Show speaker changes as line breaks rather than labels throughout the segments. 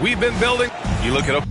We've been building. You look at a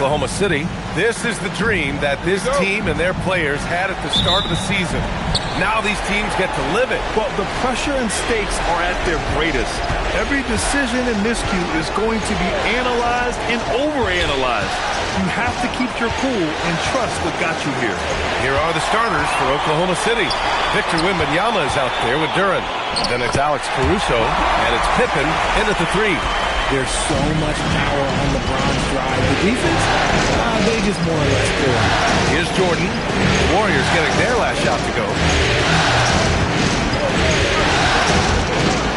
Oklahoma City. This is the dream that this team and their players had at the start of the season. Now these teams get to live it.
Well, the pressure and stakes are at their greatest. Every decision and miscue is going to be analyzed and overanalyzed. You have to keep your cool and trust what got you here.
Here are the starters for Oklahoma City. Victor Wembanyama is out there with Duren. Then it's Alex Caruso, and it's Pippen in at the 3.
There's so much power on LeBron's drive. The defense, they just more or less pull out.
Here's Jordan. The Warriors getting their last shot to go.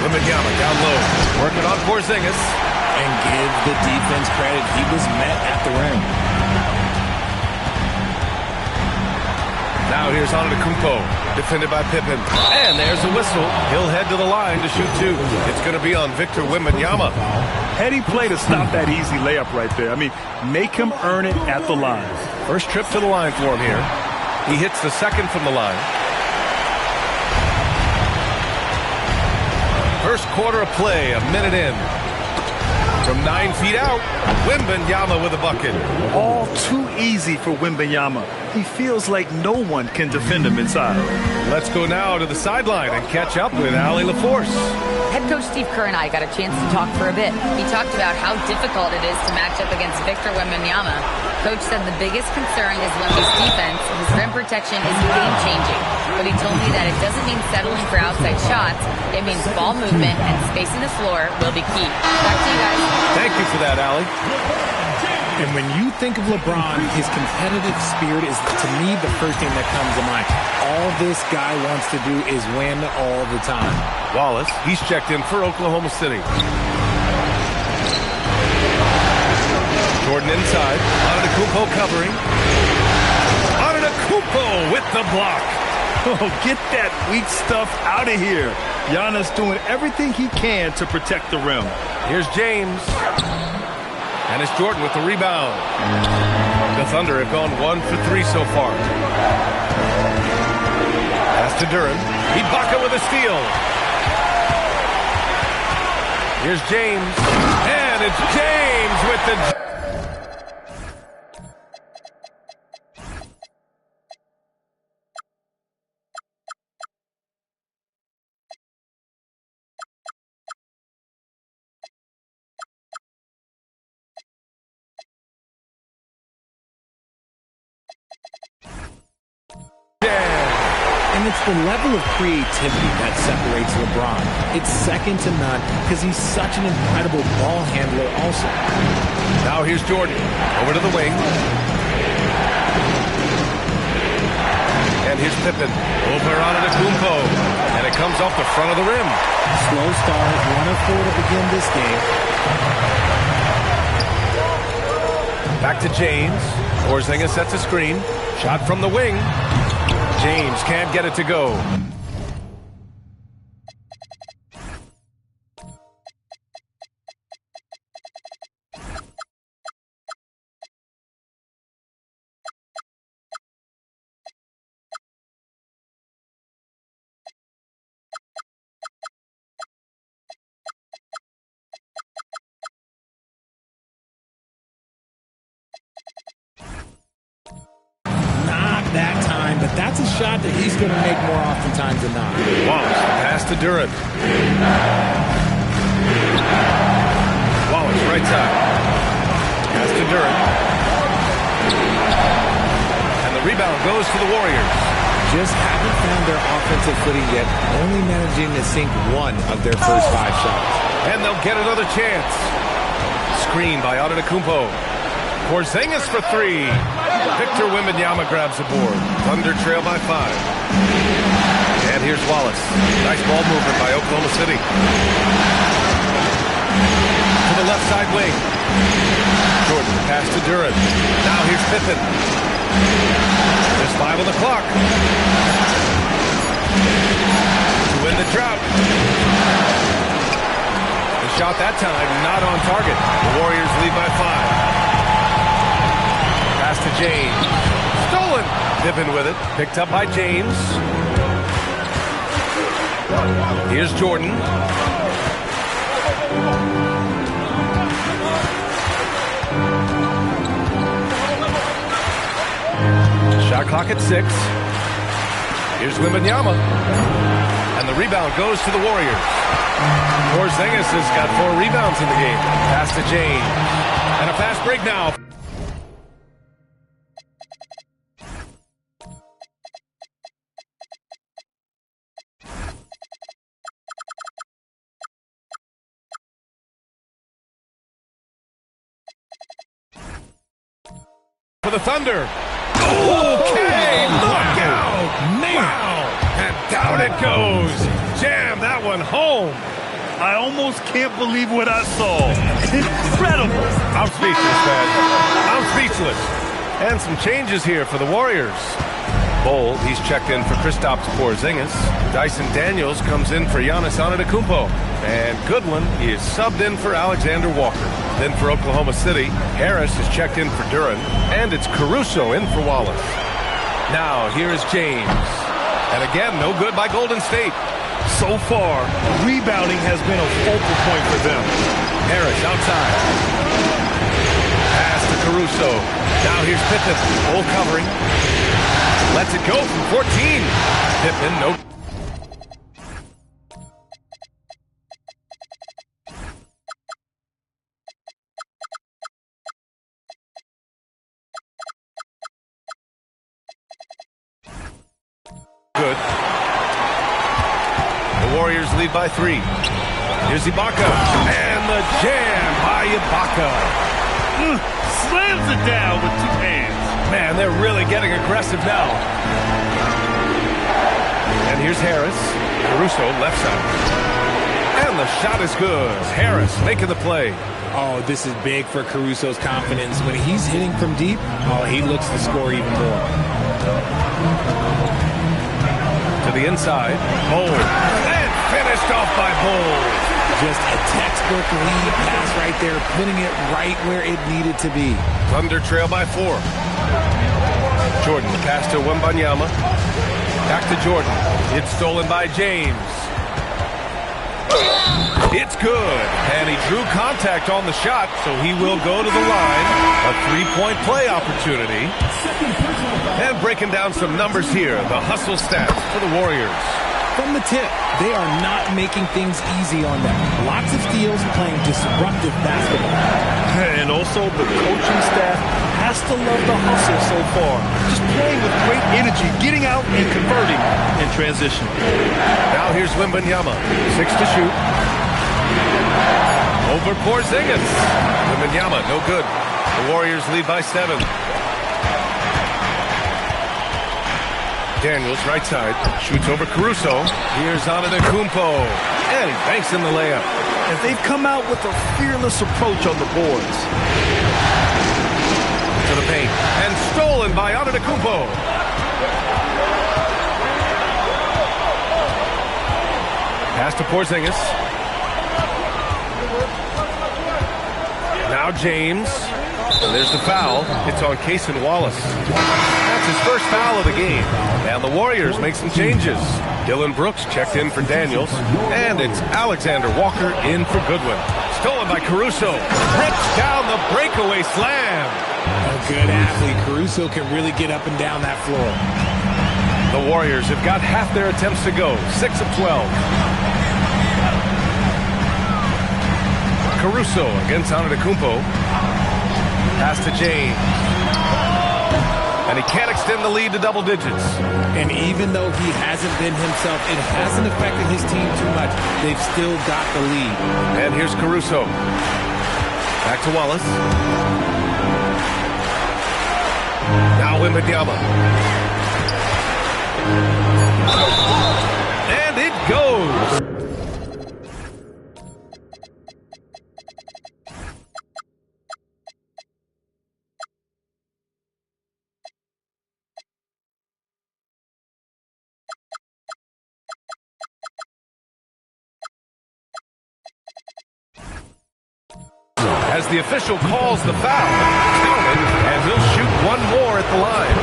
Wembanyama down low, working on Porzingis.
And give the defense credit. He was met at the rim.
Now here's Antetokounmpo, defended by Pippen. And there's a whistle. He'll head to the line to shoot 2. It's going to be on Victor Wembanyama.
Heady play to stop that easy layup right there. I mean, make him earn it at the line.
First trip to the line for him here. He hits the second from the line. First quarter of play, a minute in. From 9 feet out, Wembanyama with a bucket.
All too easy for Wembanyama. He feels like no one can defend him inside.
Let's go now to the sideline and catch up with Allie LaForce.
Head coach Steve Kerr and I got a chance to talk for a bit. He talked about how difficult it is to match up against Victor Wembanyama. Coach said the biggest concern is Wemby's defense. His rim protection is game-changing. But he told me that it doesn't mean settling for outside shots. It means ball movement and spacing the floor will be key. Back to you guys.
Thank you for that, Allie.
And when you think of LeBron, his competitive spirit is, to me, the first thing that comes to mind. All this guy wants to do is win all the time.
Wallace, he's checked in for Oklahoma City. Jordan inside. Antetokounmpo covering. Antetokounmpo with the block.
Oh, get that weak stuff out of here. Giannis doing everything he can to protect the rim.
Here's James. And it's Jordan with the rebound. The Thunder have gone 1 for 3 so far. Pass to Duren. Ibaka with a steal. Here's James. And it's James with the...
And it's the level of creativity that separates LeBron. It's second to none because he's such an incredible ball handler also.
Now here's Jordan. Over to the wing. And here's Pippen. Over on Antetokounmpo. And it comes off the front of the rim.
Slow start, 1 of 4 to begin this game.
Back to James. Porzingis sets a screen. Shot from the wing. James can't get it to go.
That time, but that's a shot that he's going to make more oftentimes than not.
Wallace, pass to Duren. Wallace, right side. Pass to Duren. And the rebound goes to the Warriors.
Just haven't found their offensive footing yet, only managing to sink 1 of their first 5 shots.
And they'll get another chance. Screen by Antetokounmpo. Porzingis for 3. Victor Wembanyama grabs the board. Thunder trail by 5. And here's Wallace. Nice ball movement by Oklahoma City. To the left side wing. Jordan pass to Duren. Now here's Pippen. There's 5 on the clock. To win the drought. The shot that time not on target. The Warriors lead by 5. To James. Stolen. Pippen with it. Picked up by James. Here's Jordan. Shot clock at 6. Here's Wembanyama. And the rebound goes to the Warriors. Porzingis has got 4 rebounds in the game. Pass to James. And a fast break now. For the Thunder. Okay, look out! Wow! And down it goes. Jam that one home.
I almost can't believe what I saw. Incredible.
I'm speechless, man. I'm speechless. And some changes here for the Warriors. Bold, he's checked in for Kristaps Porzingis. Dyson Daniels comes in for Giannis Antetokounmpo. And Goodwin is subbed in for Alexander Walker. Then for Oklahoma City, Harris is checked in for Duren. And it's Caruso in for Wallace. Now, here is James. And again, no good by Golden State.
So far, rebounding has been a focal point for them.
Harris outside. Pass to Caruso. Now here's Pippen. Full covering. Lets it go from 14. Pippen, no. Good. The Warriors lead by 3. Here's Ibaka. And the jam by Ibaka.
Slams it down with 2 hands.
Man, they're really getting aggressive now. And here's Harris. Caruso left side. And the shot is good. Harris making the play.
Oh, this is big for Caruso's confidence. When he's hitting from deep, oh, he looks to score even more.
To the inside. Bold. And finished off by Bold.
Just a textbook lead pass right there, putting it right where it needed to be.
Thunder trail by 4. Jordan, the pass to Wembanyama. Back to Jordan. It's stolen by James. It's good. And he drew contact on the shot, so he will go to the line. A 3-point play opportunity. And breaking down some numbers here, the hustle stats for the Warriors.
From the tip, they are not making things easy on them. Lots of steals, playing disruptive basketball.
And also, the coaching staff has to love the hustle so far. Just playing with great energy, getting out and converting in transition.
Now here's Wembanyama. 6 to shoot. Over Porzingis. Wembanyama, no good. The Warriors lead by 7. Daniels, right side, shoots over Caruso. Here's Antetokounmpo. And he banks in the layup.
And they've come out with a fearless approach on the boards.
To the paint. And stolen by Antetokounmpo. Pass to Porzingis. Now James. And there's the foul. It's on Cason Wallace. That's his first foul of the game. And the Warriors make some changes. Dylan Brooks checked in for Daniels. And it's Alexander Walker in for Goodwin. Stolen by Caruso. Rips down the breakaway slam.
A good athlete. Caruso can really get up and down that floor.
The Warriors have got half their attempts to go. 6 of 12. Caruso against Antetokounmpo. Pass to James. And he can't extend the lead to double digits.
And even though he hasn't been himself, it hasn't affected his team too much. They've still got the lead.
And here's Caruso. Back to Wallace. Now Wembanyama. And it goes. As the official calls the foul, counted, and he'll shoot one more at the line.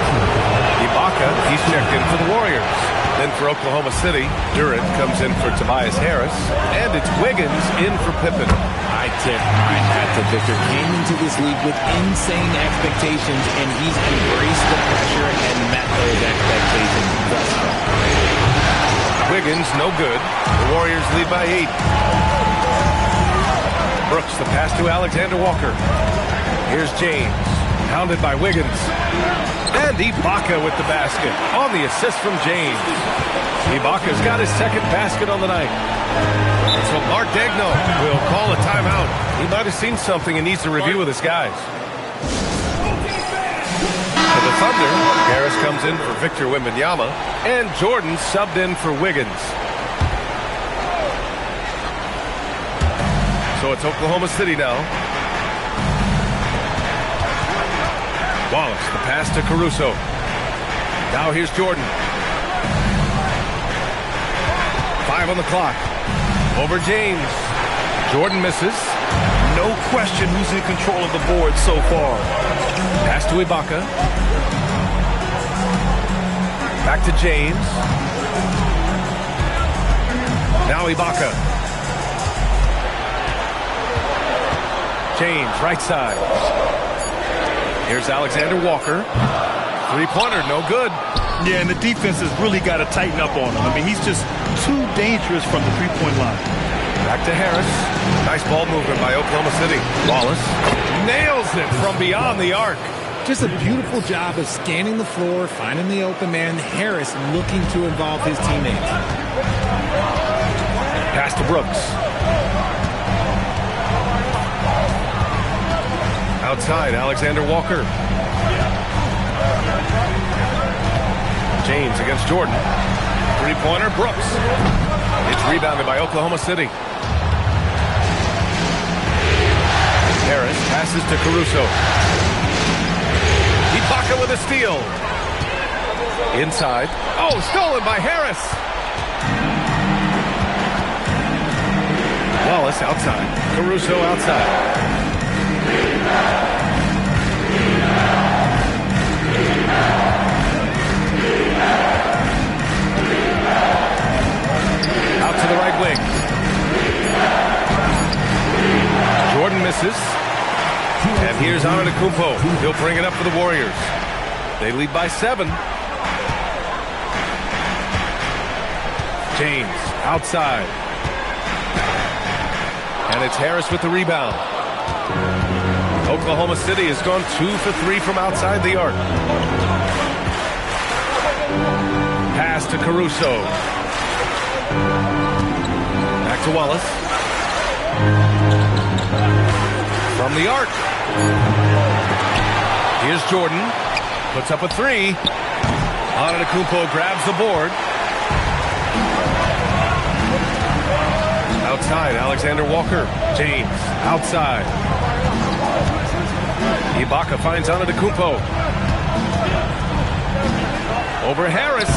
Ibaka, he's checked in for the Warriors. Then for Oklahoma City, Duren comes in for Tobias Harris, and it's Wiggins in for Pippen.
I tip my hat to Victor. Came into this league with insane expectations, and he's embraced the pressure and met
Wiggins, no good. The Warriors lead by 8. Brooks, the pass to Alexander Walker. Here's James, pounded by Wiggins. And Ibaka with the basket on the assist from James. Ibaka's got his second basket on the night. So Mark Daigneault will call a timeout. He might have seen something and needs to review with his guys. For the Thunder, Harris comes in for Victor Wembanyama, and Jordan subbed in for Wiggins. So it's Oklahoma City now. Wallace, the pass to Caruso. Now here's Jordan. 5 on the clock. Over James. Jordan misses.
No question who's in control of the board so far.
Pass to Ibaka. Back to James. Now Ibaka. James, right side. Here's Alexander Walker. Three-pointer, no good.
Yeah, and the defense has really got to tighten up on him. I mean, he's just too dangerous from the three-point line.
Back to Harris. Nice ball movement by Oklahoma City. Wallace nails it from beyond the arc.
Just a beautiful job of scanning the floor, finding the open man. Harris looking to involve his teammates.
Pass to Brooks. Outside, Alexander Walker. James against Jordan. Three-pointer, Brooks. It's rebounded by Oklahoma City. Harris passes to Caruso. Ibaka with a steal. Inside. Oh, stolen by Harris. Wallace outside. Caruso outside. Out to the right wing. Jordan misses. And here's Antetokounmpo. He'll bring it up for the Warriors. They lead by 7. James outside. And it's Harris with the rebound. Oklahoma City has gone 2 for 3 from outside the arc. Pass to Caruso. Back to Wallace. From the arc. Here's Jordan. Puts up a 3. Antetokounmpo grabs the board. Outside, Alexander Walker. James, outside. Ibaka finds Antetokounmpo. Over Harris.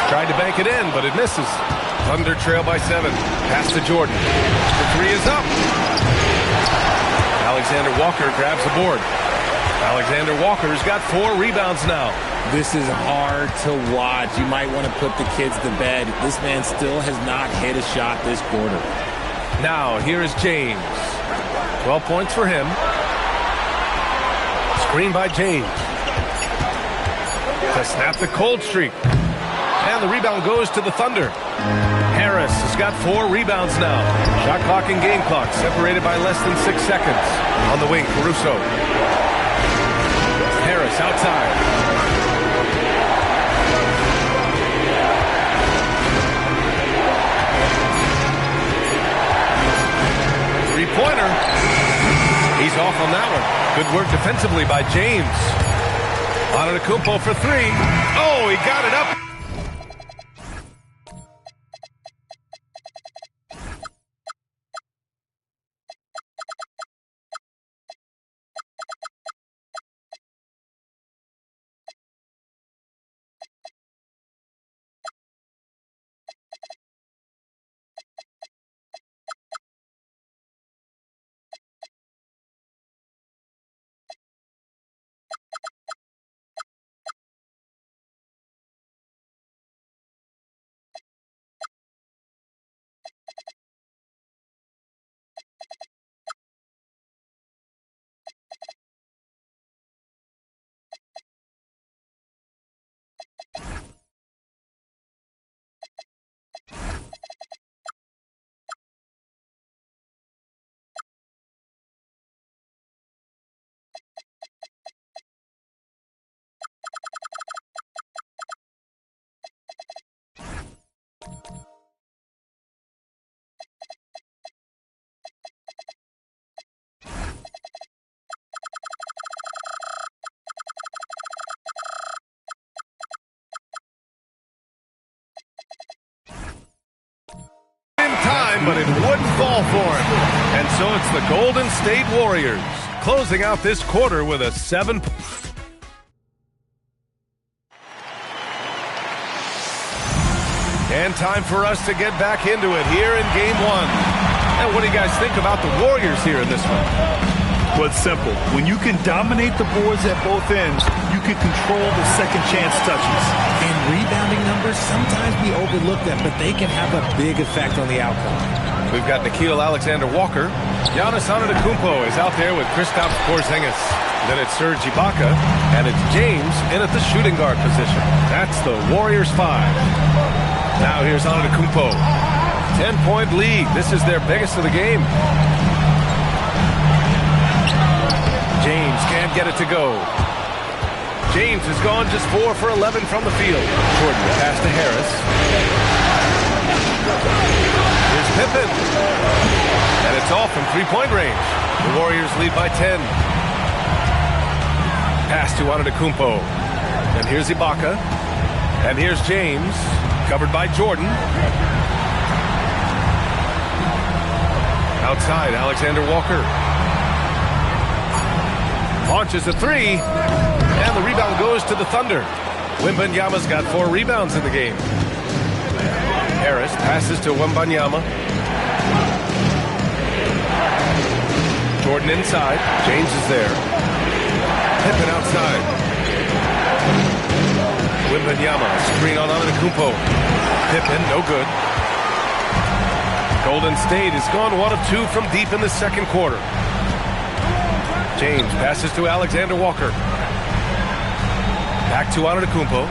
Tried to bank it in, but it misses. Thunder trail by 7. Pass to Jordan. The 3 is up. Alexander Walker grabs the board. Alexander Walker's got 4 rebounds now.
This is hard to watch. You might want to put the kids to bed. This man still has not hit a shot this quarter.
Now, here is James. 12 points for him. Screen by James. To snap the cold streak. And the rebound goes to the Thunder. Harris has got 4 rebounds now. Shot clock and game clock separated by less than 6 seconds. On the wing, Caruso. Harris outside. Three-pointer. He's off on that one. Good work defensively by James. Antetokounmpo for 3. Oh, he got it up. but it wouldn't fall for him. And so it's the Golden State Warriors closing out this quarter with a 7. And time for us to get back into it here in Game 1. And what do you guys think about the Warriors here in this one?
Well, it's simple. When you can dominate the boards at both ends, you can control the second chance touches.
And rebounding numbers, sometimes we overlook them, but they can have a big effect on the outcome.
We've got Nickeil Alexander-Walker. Giannis Antetokounmpo is out there with Kristaps Porzingis. Then it's Serge Ibaka, and it's James in at the shooting guard position. That's the Warriors 5. Now here's Antetokounmpo. 10-point lead. This is their biggest of the game. James can't get it to go. James has gone just 4 for 11 from the field. Jordan pass to Harris. Here's Pippen. And it's off from three-point range. The Warriors lead by 10. Pass to Antetokounmpo. And here's Ibaka. And here's James. Covered by Jordan. Outside, Alexander-Walker. Launches a three. And the rebound goes to the Thunder. Wembanyama's got 4 rebounds in the game. Harris passes to Wembanyama. Jordan inside. James is there. Pippen outside. Wembanyama, screen on Antetokounmpo. Pippen, no good. Golden State has gone 1 of 2 from deep in the second quarter. James passes to Alexander-Walker. Back to Antetokounmpo.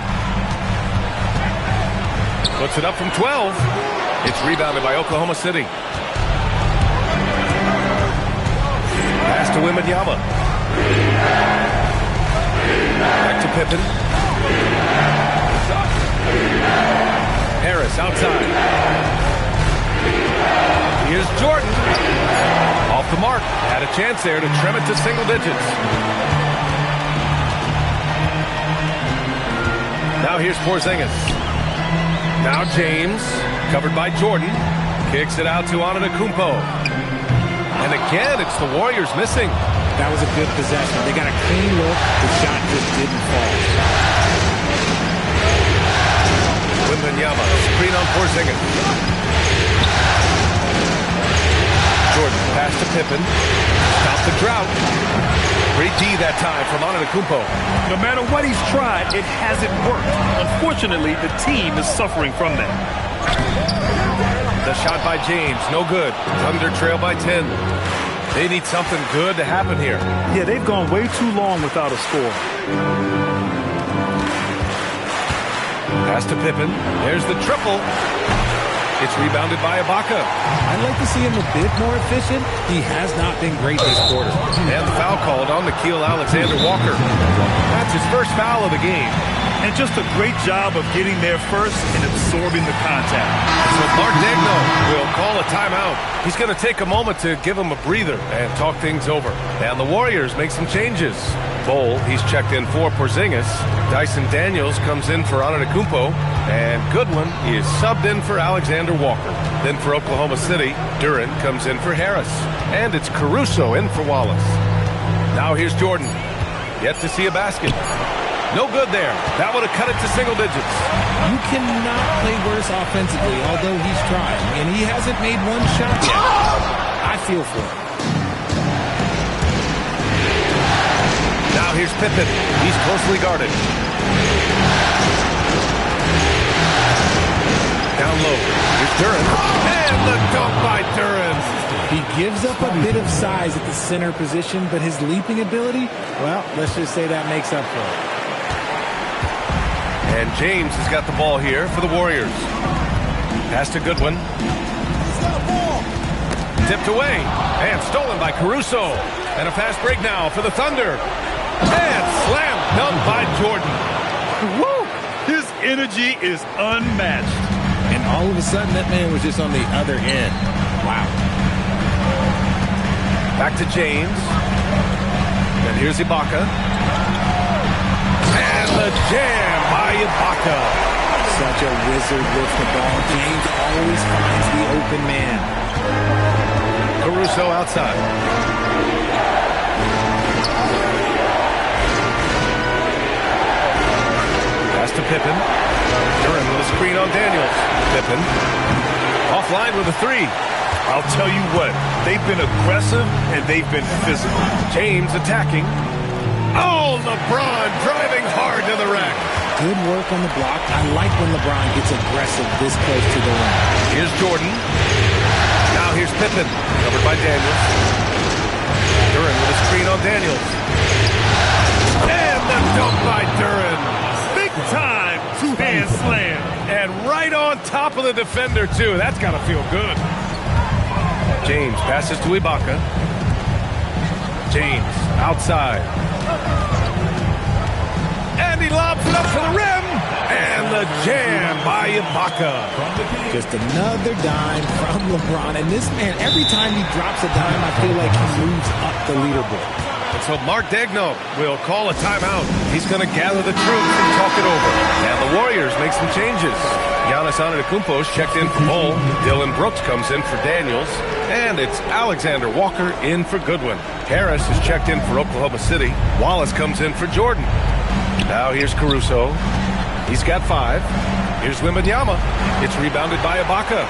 Puts it up from 12. It's rebounded by Oklahoma City. Pass to Wembanyama. Back to Pippen. Harris outside. Here's Jordan. Off the mark. Had a chance there to trim it to single digits. Now here's Porzingis. Now James, covered by Jordan. Kicks it out to Antetokounmpo. And again, it's the Warriors missing.
That was a good possession. They got a clean look. The shot just didn't fall.
Wembanyama, screen on Porzingis. Jordan, pass to Pippen. Stop the drought. Great D that time from Antetokounmpo.
No matter what he's tried, it hasn't worked. Unfortunately, the team is suffering from that.
The shot by James, no good. Thunder trail by 10. They need something good to happen here.
Yeah, they've gone way too long without a score.
Pass to Pippen. There's the triple. It's rebounded by Ibaka.
I'd like to see him a bit more efficient. He has not been great this quarter.
And the foul called on Nickeil Alexander-Walker. That's his first foul of the game.
And just a great job of getting there first and absorbing the contact.
So Mark Daigneault will call a timeout. He's going to take a moment to give him a breather and talk things over. And the Warriors make some changes. Bol, he's checked in for Porzingis. Dyson Daniels comes in for Antetokounmpo. And Goodwin is subbed in for Alexander-Walker. Then for Oklahoma City, Duren comes in for Harris. And it's Caruso in for Wallace. Now here's Jordan. Yet to see a basket. No good there. That would have cut it to single digits.
You cannot play worse offensively, although he's trying. And he hasn't made one shot yet. I feel for him.
Now here's Pippen. He's closely guarded. Down low. Here's Duren. And the dunk by Duren.
He gives up a bit of size at the center position, but his leaping ability, well, let's just say that makes up for it.
And James has got the ball here for the Warriors. Pass to Goodwin. Tipped away. And stolen by Caruso. And a fast break now for the Thunder. And slam dunk by Jordan.
Woo! His energy is unmatched.
And all of a sudden, that man was just on the other end. Wow.
Back to James. And here's Ibaka. And the jam by Ibaka.
such a wizard with the ball. James always finds the open man.
Caruso outside. Pass to Pippen. Duran with a screen on Daniels. Pippen offline with a three.
I'll tell you what, they've been aggressive and they've been physical.
James attacking. Oh, LeBron driving hard to the rack.
Good work on the block. I like when LeBron gets aggressive this close to the rim.
Here's Jordan. Now here's Pippen, covered by Daniels. Duran with a screen on Daniels. And the dunk by Duran.
Big time two-hand slam.
And right on top of the defender, too. That's got to feel good. James passes to Ibaka. James outside. And he lobs it up for the rim. And the jam by Ibaka.
Just another dime from LeBron. And this man, every time he drops a dime, I feel like he moves up the leaderboard.
And so Mark Daigneault will call a timeout. He's going to gather the troops and talk it over. And the Warriors make some changes. Giannis Antetokounmpo checked in for Bol. Dylan Brooks comes in for Daniels. And it's Alexander Walker in for Goodwin. Harris is checked in for Oklahoma City. Wallace comes in for Jordan. Now here's Caruso. He's got 5. Here's Wembanyama. It's rebounded by Ibaka.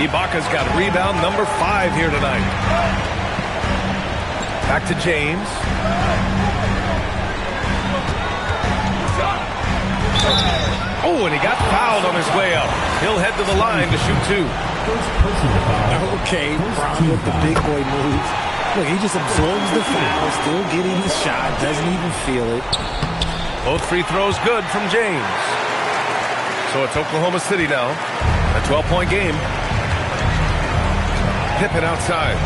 Ibaka's got rebound number 5 here tonight. Back to James. Oh, and he got fouled on his way up. He'll head to the line to shoot 2.
Okay, Brown with the big boy moves. Look, he just absorbs the foul, still getting the shot, doesn't even feel it.
Both free throws good from James. So it's Oklahoma City now. A 12-point game. Pippen outside.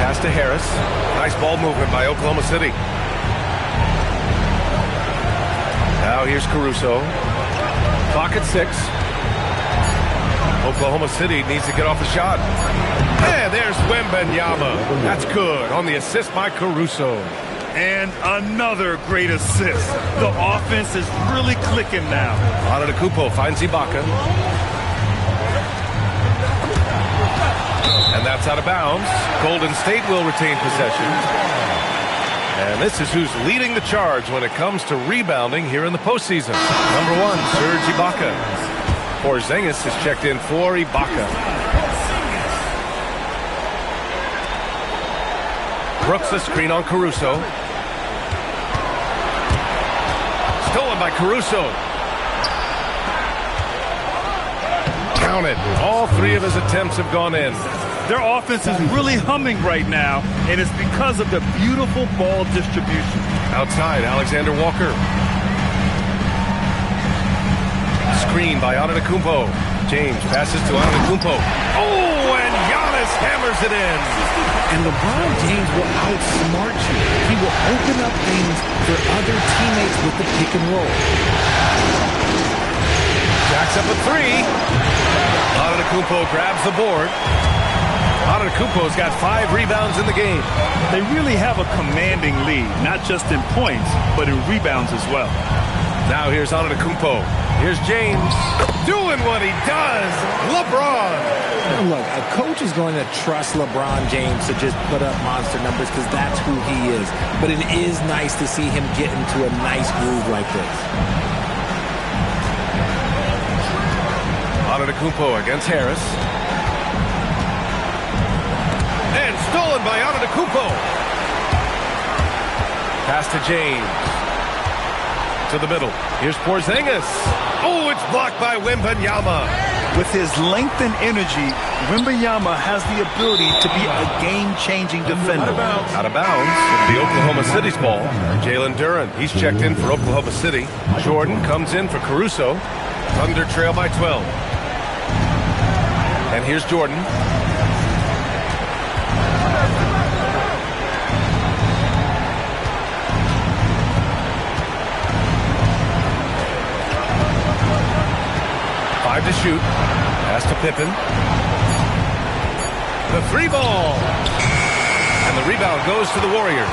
Pass to Harris. Nice ball movement by Oklahoma City. Now here's Caruso. Clock at 6. Oklahoma City needs to get off the shot. And there's Wembanyama. That's good on the assist by Caruso.
And another great assist. The offense is really clicking now.
Antetokounmpo finds Ibaka. And that's out of bounds. Golden State will retain possession. And this is who's leading the charge when it comes to rebounding here in the postseason. Number 1, Serge Ibaka. Porzingis is checked in for Ibaka. Brooks the screen on Caruso. Stolen by Caruso. Counted. All 3 of his attempts have gone in.
Their offense is really humming right now, and it's because of the beautiful ball distribution.
Outside, Alexander Walker. Screen by Antetokounmpo. James passes to Antetokounmpo. Oh, and Giannis hammers it in.
And LeBron James will outsmart you. He will open up things for other teammates with the pick and roll.
Jacks up a 3. Antetokounmpo grabs the board. Antetokounmpo's got 5 rebounds in the game.
They really have a commanding lead, not just in points, but in rebounds as well.
Now here's Antetokounmpo. Here's James doing what he does. LeBron.
Look, a coach is going to trust LeBron James to just put up monster numbers because that's who he is. But it is nice to see him get into a nice groove like this.
Antetokounmpo against Harris. And stolen by Antetokounmpo. Pass to James. To the middle. Here's Porzingis. Oh, it's blocked by Wembanyama.
With his length and energy, Wembanyama has the ability to be a game-changing defender.
Out of bounds. The Oklahoma City's ball. Jalen Duran. He's checked in for Oklahoma City. Jordan comes in for Caruso. Thunder trail by 12. And here's Jordan. To shoot. Pass to Pippen. The 3 ball. And the rebound goes to the Warriors.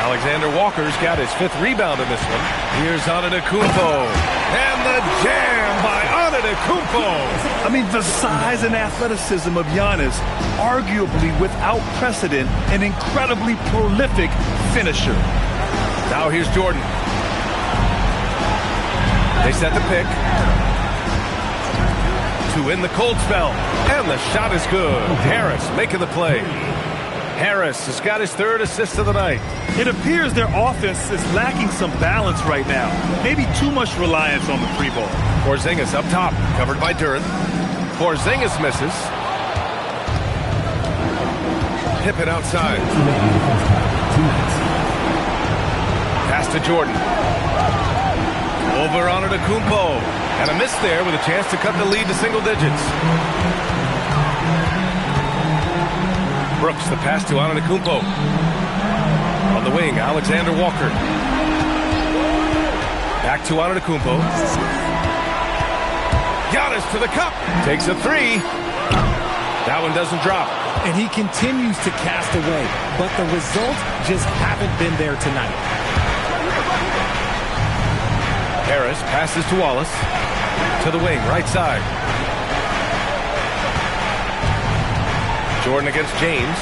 Alexander Walker's got his 5th rebound in this one. Here's Antetokounmpo. And the jam by Antetokounmpo.
I mean, the size and athleticism of Giannis, arguably without precedent, an incredibly prolific finisher.
Now here's Jordan. They set the pick. To win the cold spell. And the shot is good. Harris making the play. Harris has got his 3rd assist of the night.
It appears their offense is lacking some balance right now. Maybe too much reliance on the free ball.
Porzingis up top, covered by Duren. Porzingis misses. Pippen outside. Pass to Jordan. Over Antetokounmpo. And a miss there with a chance to cut the lead to single digits. Brooks, the pass to Antetokounmpo. On the wing, Alexander Walker. Back to Antetokounmpo. Giannis to the cup. Takes a 3. That one doesn't drop.
And he continues to cast away, but the results just haven't been there tonight.
Harris passes to Wallace. To the wing, right side. Jordan against James.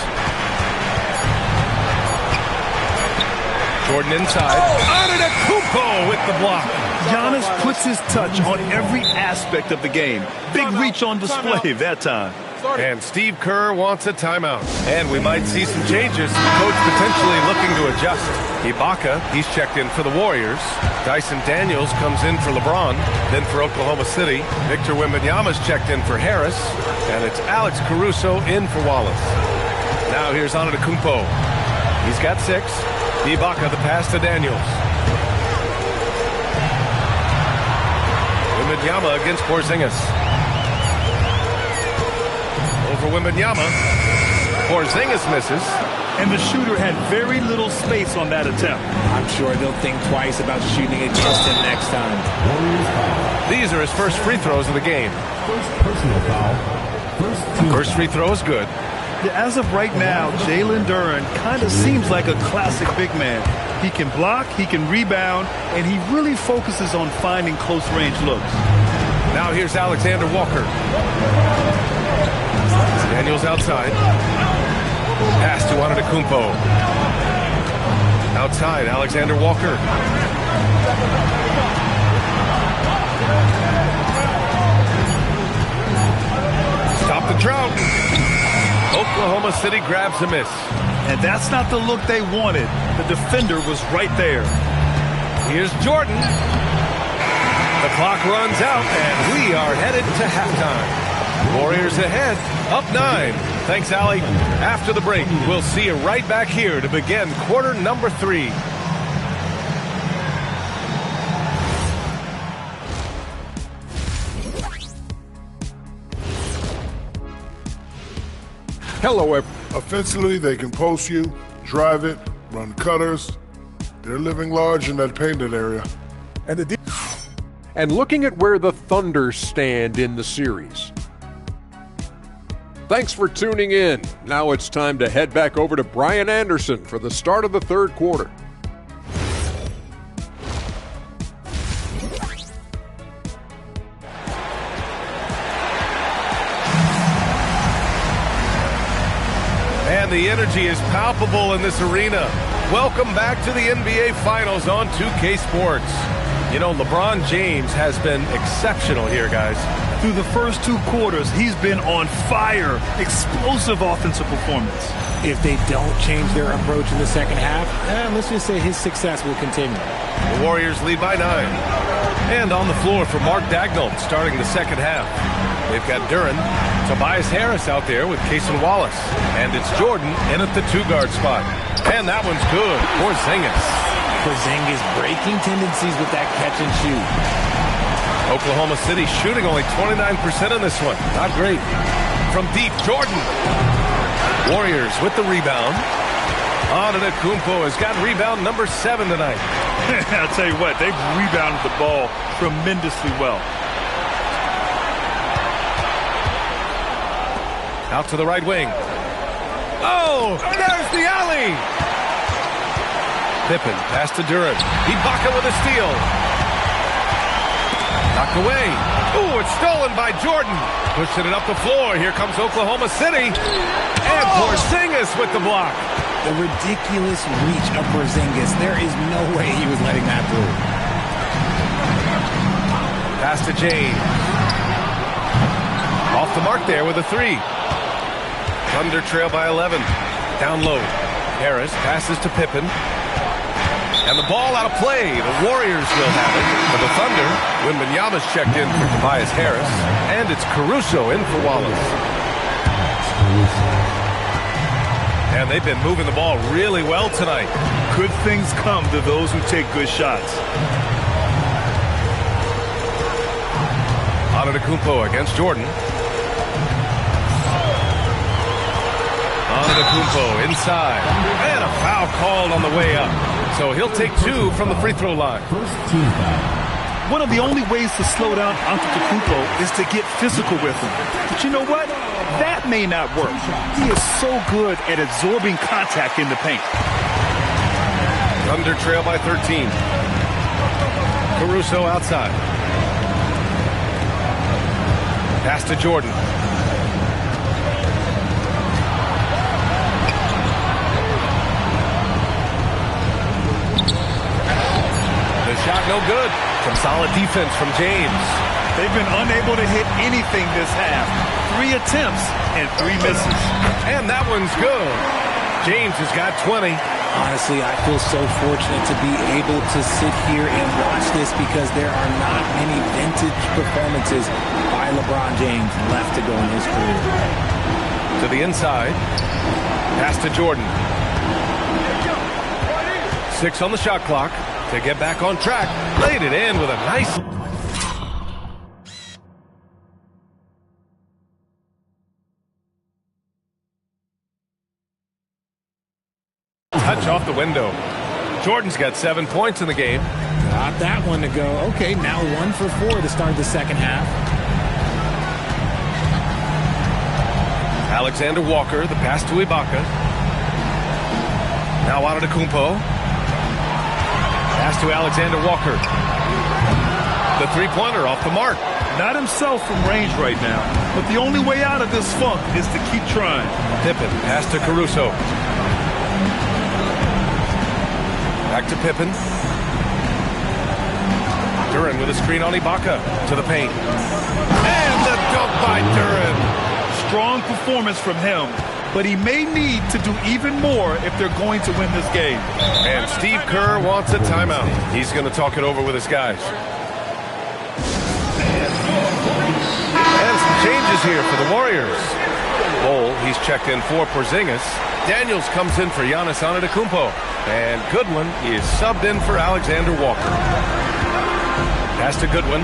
Jordan inside. Antetokounmpo with the block.
Giannis puts his touch on every aspect of the game. Big reach on display that time.
And Steve Kerr wants a timeout. And we might see some changes. Coach potentially looking to adjust. Ibaka, he's checked in for the Warriors. Dyson Daniels comes in for LeBron. Then for Oklahoma City, Victor Wembanyama's checked in for Harris. And it's Alex Caruso in for Wallace. Now here's Antetokounmpo. He's got 6. Ibaka the pass to Daniels. Wembanyama against Porzingis. Over Wembanyama. Porzingis misses.
And the shooter had very little space on that attempt.
I'm sure they'll think twice about shooting against him next time.
These are his first free throws of the game.
First personal foul.
First free throw is good.
Yeah, as of right now, Jalen Duren kind of seems like a classic big man. He can block, he can rebound, and he really focuses on finding close-range looks.
Now here's Alexander Walker. Daniels outside. Pass to Antetokounmpo. Outside, Alexander Walker. Stop the drought. Oklahoma City grabs a miss.
And that's not the look they wanted. The defender was right there.
Here's Jordan. The clock runs out, and we are headed to halftime. Warriors ahead, up 9. Thanks, Allie. After the break, we'll see you right back here to begin quarter number 3.
Hello,
Offensively, they can post you, drive it, run cutters. They're living large in that painted area.
and looking at where the Thunder stand in the series. Thanks for tuning in. Now it's time to head back over to Brian Anderson for the start of the 3rd quarter.
And the energy is palpable in this arena. Welcome back to the NBA Finals on 2K Sports. You know, LeBron James has been exceptional here, guys.
Through the first 2 quarters, he's been on fire. Explosive offensive performance.
If they don't change their approach in the second half, let's just say his success will continue.
The Warriors lead by 9. And on the floor for Mark Daigneault starting the second half. They've got Duren, Tobias Harris out there with Cason Wallace. And it's Jordan in at the 2-guard spot. And that one's good. Porzingis.
Porzingis breaking tendencies with that catch and shoot.
Oklahoma City shooting only 29% in this one. Not great. From deep, Jordan. Warriors with the rebound. Antetokounmpo has got rebound number 7 tonight.
I'll tell you what, they've rebounded the ball tremendously well.
Out to the right wing. Oh, there's the alley. Pippen, pass to Duren. Ibaka with a steal. Knocked away. Ooh, it's stolen by Jordan. Pushing it up the floor. Here comes Oklahoma City. And Porzingis with the block.
The ridiculous reach of Porzingis. There is no way he was letting that through.
Pass to James. Off the mark there with a three. Thunder trail by 11. Down low. Harris passes to Pippen. And the ball out of play. The Warriors will have it. For the Thunder, Wembanyama's checked in for Tobias Harris. And it's Caruso in for Wallace. And they've been moving the ball really well tonight.
Good things come to those who take good shots.
Antetokounmpo against Jordan. Antetokounmpo inside. And a foul called on the way up. So he'll take two from the free throw line.
One of the only ways to slow down Antetokounmpo is to get physical with him. But you know what? That may not work. He is so good at absorbing contact in the paint.
Thunder trail by 13. Caruso outside. Pass to Jordan. The shot no good. Some solid defense from James.
They've been unable to hit anything this half. 3 attempts and 3 misses.
And that one's good. James has got 20.
Honestly, I feel so fortunate to be able to sit here and watch this because there are not many vintage performances by LeBron James left to go in his career.
To the inside. Pass to Jordan. 6 on the shot clock to get back on track. Laid it in with a nice... touch off the window. Jordan's got 7 points in the game.
Got that one to go. Okay, now 1 for 4 to start the second half.
Alexander Walker, the pass to Ibaka. Now Antetokounmpo. Pass to Alexander Walker. The three-pointer off the mark.
Not himself from range right now, but the only way out of this funk is to keep trying.
Pippen, pass to Caruso. Back to Pippen. Duren with a screen on Ibaka to the paint. And the dunk by Duren.
Strong performance from him, but he may need to do even more if they're going to win this game.
And Steve Kerr wants a timeout. He's going to talk it over with his guys. And some changes here for the Warriors. Bol, he's checked in for Porzingis. Daniels comes in for Giannis Antetokounmpo. And Goodwin is subbed in for Alexander Walker. Pass to Goodwin.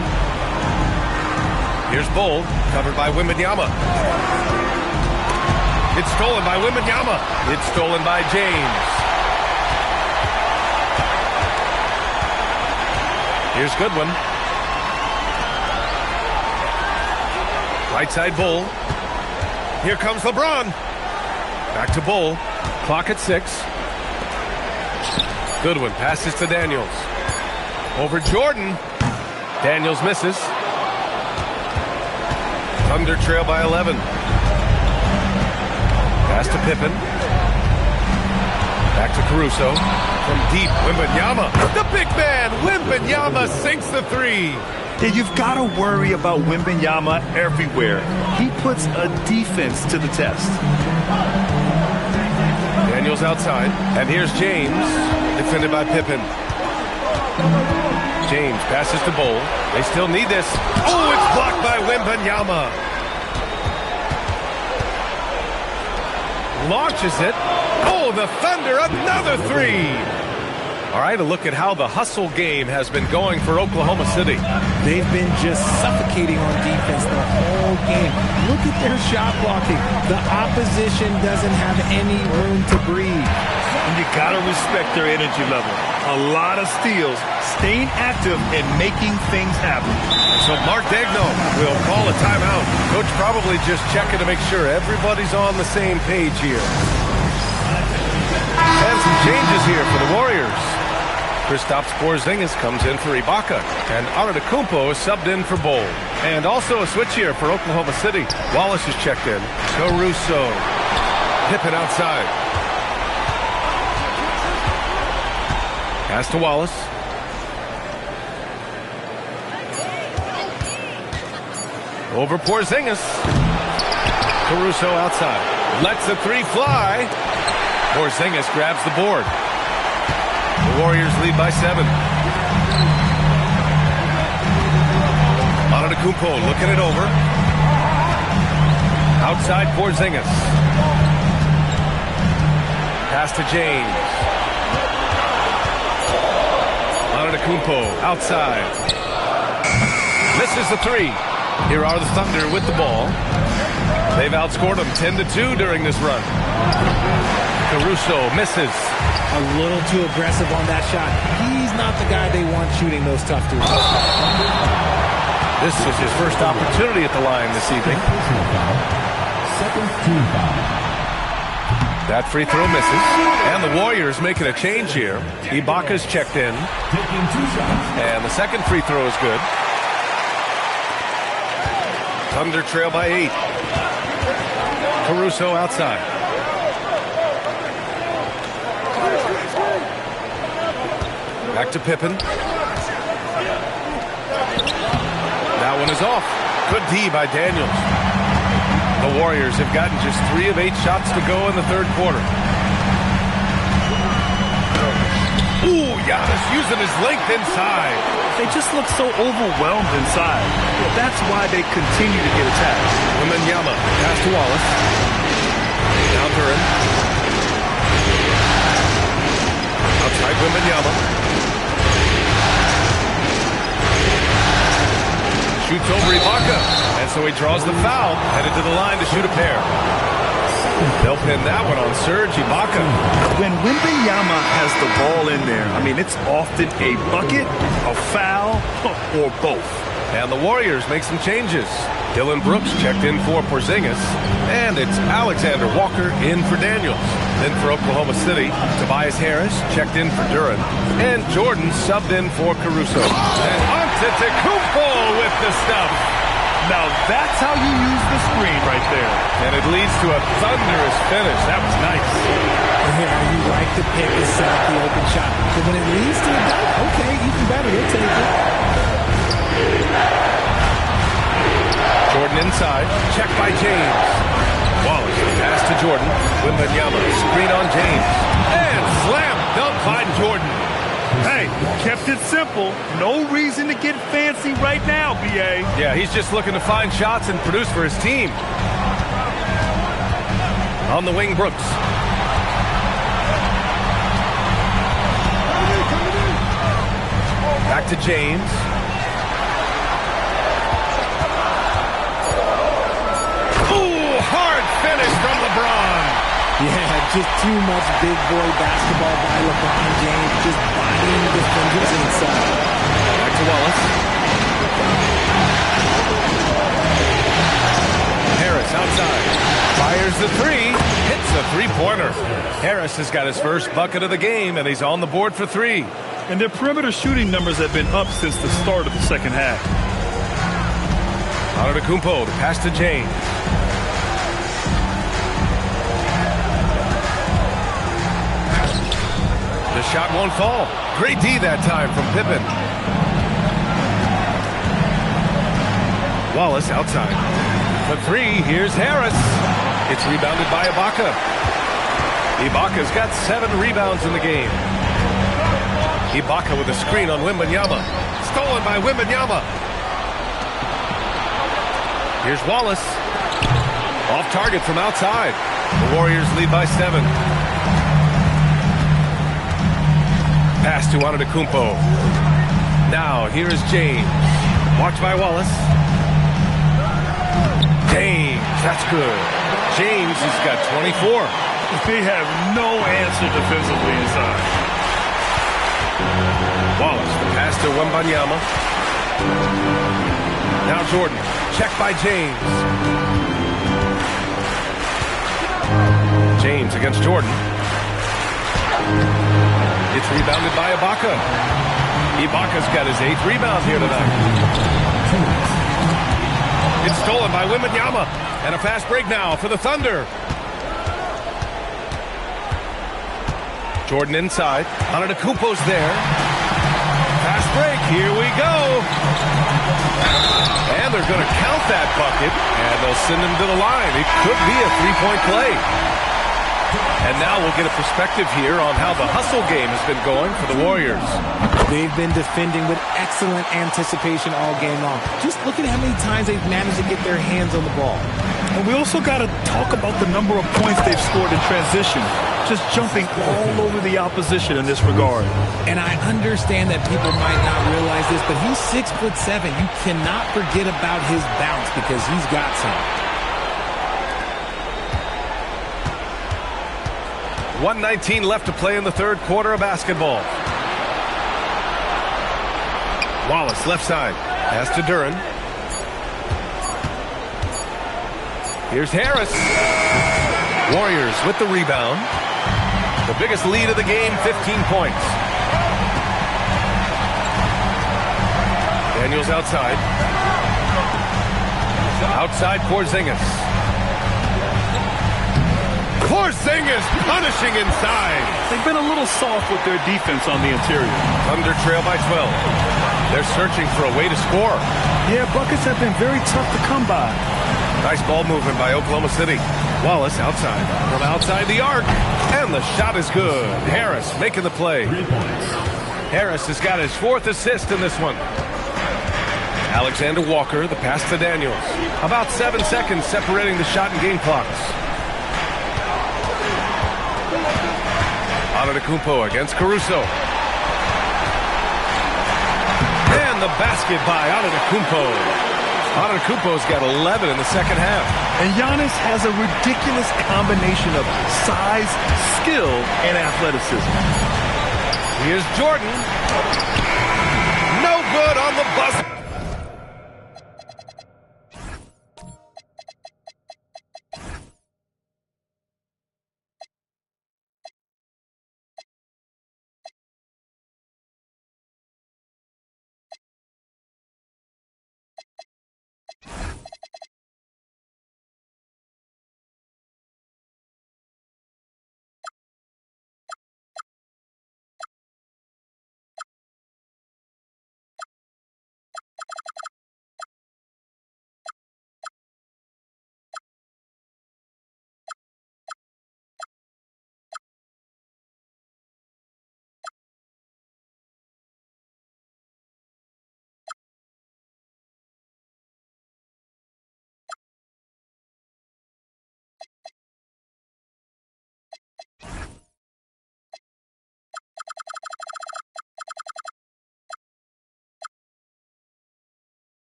Here's Bol, covered by Wembanyama. It's stolen by Wembanyama. It's stolen by James. Here's Goodwin. Right side Bol. Here comes LeBron. Back to Bol. Clock at 6. Goodwin passes to Daniels. Over Jordan. Daniels misses. Thunder trail by 11. Pass to Pippen. Back to Caruso. From deep, Wembanyama. The big man, Wembanyama sinks the three.
Yeah, you've got to worry about Wembanyama everywhere. He puts a defense to the test.
Daniels outside. And here's James, defended by Pippen. James passes to Bol. They still need this. Oh, it's blocked by Wembanyama. Launches it. Oh, the Thunder, another three. All right, a look at how the hustle game has been going for Oklahoma City.
They've been just suffocating on defense the whole game. Look at their shot blocking. The opposition doesn't have any room to breathe.
And you got to respect their energy level. A lot of steals, staying active and making things happen.
So Mark Daigneault will call a timeout. Coach probably just checking to make sure everybody's on the same page here. And some changes here for the Warriors. Kristaps Porzingis comes in for Ibaka, and Antetokounmpo is subbed in for Bol. And also a switch here for Oklahoma City. Wallace is checked in. Caruso. Pippen outside. Pass to Wallace. Over Porzingis. Caruso outside. Lets the three fly. Porzingis grabs the board. The Warriors lead by 7. Antetokounmpo looking it over. Outside Porzingis. Pass to James. Antetokounmpo outside. Misses the three. Here are the Thunder with the ball. They've outscored them 10-2 during this run. Caruso misses.
A little too aggressive on that shot. He's not the guy they want shooting those tough threes.
This is his first opportunity at the line this evening. That free throw misses. And the Warriors making a change here. Ibaka's checked in. And the second free throw is good. Thunder trail by 8. Caruso outside. Back to Pippen. That one is off. Good D by Daniels. The Warriors have gotten just 3 of 8 shots to go in the third quarter. Ooh, Giannis using his length inside.
They just look so overwhelmed inside. That's why they continue to get attacked.
Wembanyama, pass to Wallace. Now Duren. Outside Wembanyama. Shoots over Ibaka. And so he draws the foul, headed to the line to shoot a pair. They'll pin that one on Serge Ibaka.
When Wembanyama has the ball in there, I mean, it's often a bucket, a foul, or both.
And the Warriors make some changes. Dylan Brooks checked in for Porzingis. And it's Alexander Walker in for Daniels. Then for Oklahoma City, Tobias Harris checked in for Duren. And Jordan subbed in for Caruso. And Antetokounmpo with the stuff.
Now that's how you use the screen right there.
And it leads to a thunderous finish. That was nice.
Yeah, you like to pick to set up the open shot. But when it leads to a dunk, okay, even better. You'll take it.
Jordan inside. Check by James. Wallace, pass to Jordan. Wembanyama, screen on James. And slam dunk by Jordan.
Hey, kept it simple. No reason to get fancy right now, B.A.
Yeah, he's just looking to find shots and produce for his team. On the wing, Brooks. Back to James. Ooh, hard finish from LeBron.
Yeah, just too much big boy basketball by LeBron James, just bodying defenders inside.
Back to Wallace. Harris outside. Fires the three. Hits a three-pointer. Harris has got his first bucket of the game, and he's on the board for 3.
And their perimeter shooting numbers have been up since the start of the second half.
Antetokounmpo, the pass to James. The shot won't fall. Great D that time from Pippen. Wallace outside. For 3, here's Harris. It's rebounded by Ibaka. Ibaka's got 7 rebounds in the game. Ibaka with a screen on Wembanyama. Stolen by Wembanyama. Here's Wallace. Off target from outside. The Warriors lead by 7. Pass to Antetokounmpo. Now, here is James. Watched by Wallace. James, that's good. James has got 24.
They have no answer defensively inside.
Wallace, the pass to Wembanyama. Now Jordan, check by James. James against Jordan. It's rebounded by Ibaka. Ibaka's got his 8th rebound here tonight. It's stolen by Wembanyama. And a fast break now for the Thunder. Jordan inside. Antetokounmpo's there. Fast break. Here we go. And they're going to count that bucket. And they'll send him to the line. It could be a three-point play. And now we'll get a perspective here on how the hustle game has been going for the Warriors.
They've been defending with excellent anticipation all game long. Just look at how many times they've managed to get their hands on the ball.
And we also got to talk about the number of points they've scored in transition. Just jumping all over the opposition in this regard.
And I understand that people might not realize this, but he's 6'7". You cannot forget about his bounce because he's got some.
1:19 left to play in the third quarter of basketball. Wallace left side. Pass to Duren. Here's Harris. Warriors with the rebound. The biggest lead of the game, 15 points. Daniels outside. Outside Porzingis. Porzingis punishing inside.
They've been a little soft with their defense on the interior.
Thunder trail by 12. They're searching for a way to score.
Yeah, buckets have been very tough to come by.
Nice ball movement by Oklahoma City. Wallace outside. From outside the arc. And the shot is good. Harris making the play. Harris has got his 4th assist in this one. Alexander Walker, the pass to Daniels. About 7 seconds separating the shot and game clocks. Antetokounmpo against Caruso. And the basket by Antetokounmpo. Antetokounmpo's got 11 in the second half.
And Giannis has a ridiculous combination of size, skill, and athleticism.
Here's Jordan. No good on the buzzer.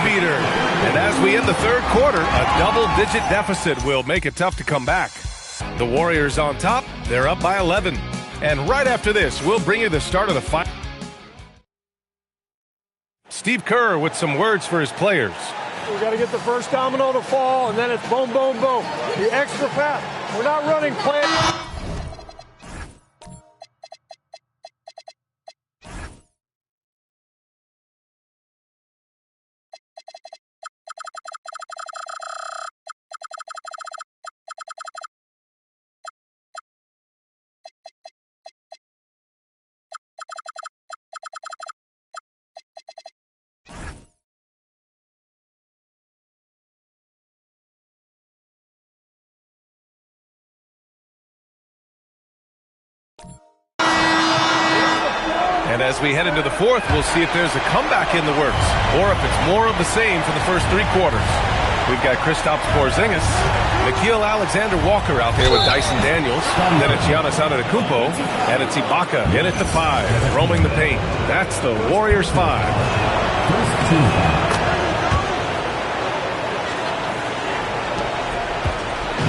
beater. And as we end the third quarter, a double-digit deficit will make it tough to come back. The Warriors on top. They're up by 11. And right after this, we'll bring you the start of the final. Steve Kerr with some words for his players.
We got to get the first domino to fall, and then it's boom, boom, boom. The extra pass. We're not running play.
And as we head into the fourth, we'll see if there's a comeback in the works or if it's more of the same for the first three quarters. We've got Kristaps Porzingis, Nickeil Alexander-Walker out there with Dyson Daniels. Then it's Giannis Antetokounmpo, and it's Ibaka in at the 5, roaming the paint. That's the Warriors 5.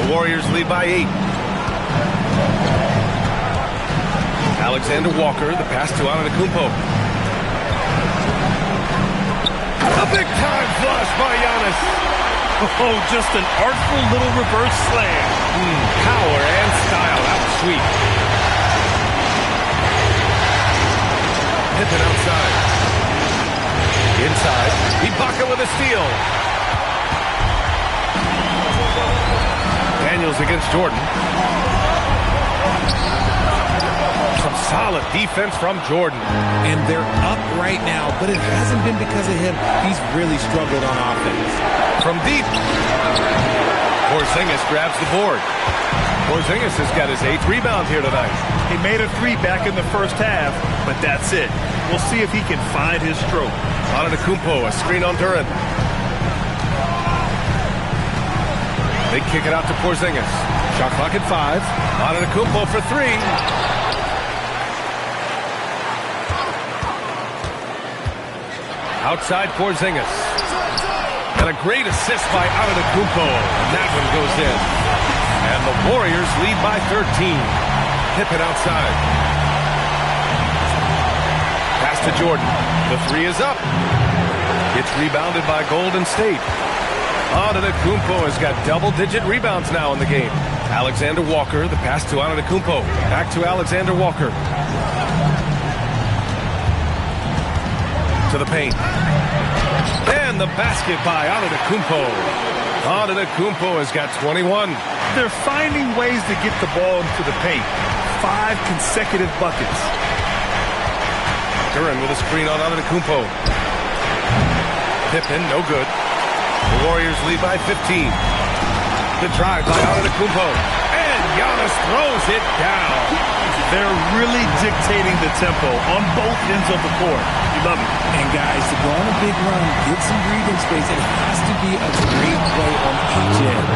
The Warriors lead by 8. Alexander Walker, the pass to Antetokounmpo. A big-time flush by Giannis.
Oh, just an artful little reverse slam.
Power and style. That was sweet. Pippen outside. Inside. Ibaka with a steal. Daniels against Jordan. Some solid defense from Jordan.
And they're up right now, but it hasn't been because of him. He's really struggled on offense.
From deep. Porzingis grabs the board. Porzingis has got his 8th rebound here tonight.
He made a 3 back in the first half, but that's it. We'll see if he can find his stroke.
Antetokounmpo, a screen on Duren. They kick it out to Porzingis. Shot clock at 5. Antetokounmpo for 3. Outside Porzingis. And a great assist by Antetokounmpo. And that one goes in. And the Warriors lead by 13. Pippen outside. Pass to Jordan. The 3 is up. It's rebounded by Golden State. Antetokounmpo has got double-digit rebounds now in the game. Alexander Walker, the pass to Antetokounmpo. Back to Alexander Walker. To the paint. And the basket by Antetokounmpo. Antetokounmpo has got 21.
They're finding ways to get the ball into the paint. 5 consecutive buckets.
Duren with a screen on Antetokounmpo. Pippen, no good. The Warriors lead by 15. The drive by Antetokounmpo. And Giannis throws it down.
They're really dictating the tempo on both ends of the court. You love it.
And guys, to go on a big run, get some breathing space, it has to be a great play on each end.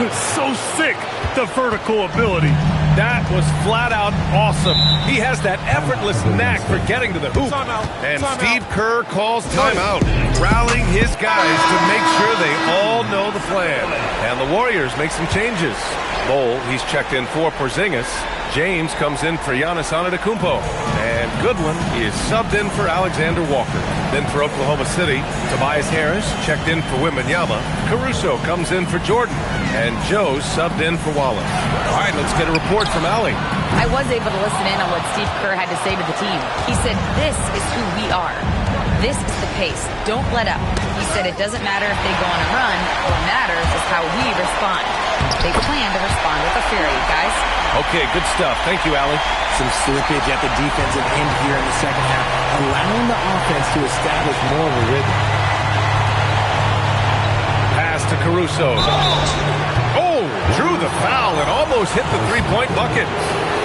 It's so sick, the vertical ability.
That was flat out awesome. He has that effortless knack for getting to the hoop. And Steve Kerr calls timeout, rallying his guys to make sure they all know the plan. And the Warriors make some changes. Lowell, he's checked in for Porzingis. James comes in for Giannis Antetokounmpo. And Goodwin is subbed in for Alexander Walker. Then for Oklahoma City, Tobias Harris checked in for Wembanyama. Caruso comes in for Jordan. And Joe subbed in for Wallace. All right, let's get a report from Allie.
I was able to listen in on what Steve Kerr had to say to the team. He said, this is who we are. This is the pace. Don't let up. He said it doesn't matter if they go on a run. What matters is how we respond. They plan to respond with a fury, guys.
Okay, good stuff. Thank you, Allie.
Some slippage at the defensive end here in the second half, allowing the offense to establish more of a rhythm.
Pass to Caruso. Oh, drew the foul and almost hit the three-point bucket.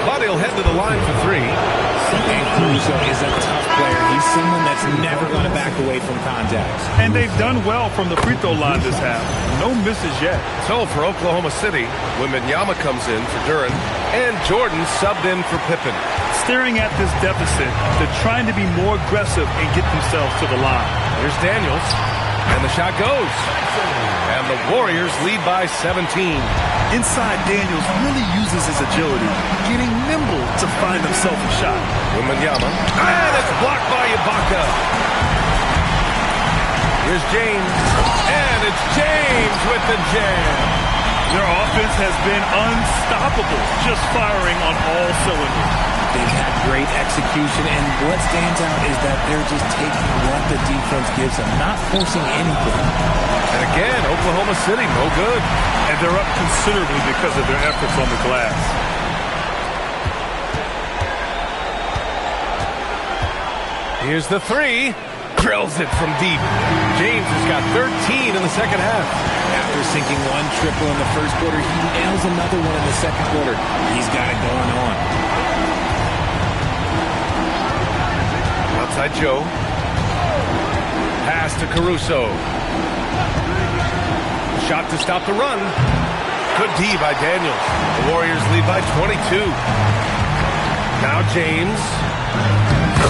But he'll head to the line for 3.
And Caruso is a tough player. He's someone that's never going to back away from contact.
And they've done well from the free throw line this half. No misses yet.
So for Oklahoma City, Wembanyama comes in for Duren, and Jordan subbed in for Pippen.
Staring at this deficit, they're trying to be more aggressive and get themselves to the line.
Here's Daniels. And the shot goes. And the Warriors lead by 17.
Inside, Daniels really uses his agility, getting nimble to find himself a shot.
Wembanyama. And it's blocked by Ibaka. Here's James. And it's James with the jam.
Their offense has been unstoppable, just firing on all cylinders.
They've had great execution, and what stands out is that they're just taking what the defense gives them, not forcing anything.
And again, Oklahoma City, no good.
And they're up considerably because of their efforts on the glass.
Here's the three. Drills it from deep. James has got 13 in the second half.
After sinking one triple in the first quarter, he nails another one in the second quarter. He's got it going on.
Outside Joe. Pass to Caruso. Shot to stop the run. Good D by Daniels. The Warriors lead by 22. Now James.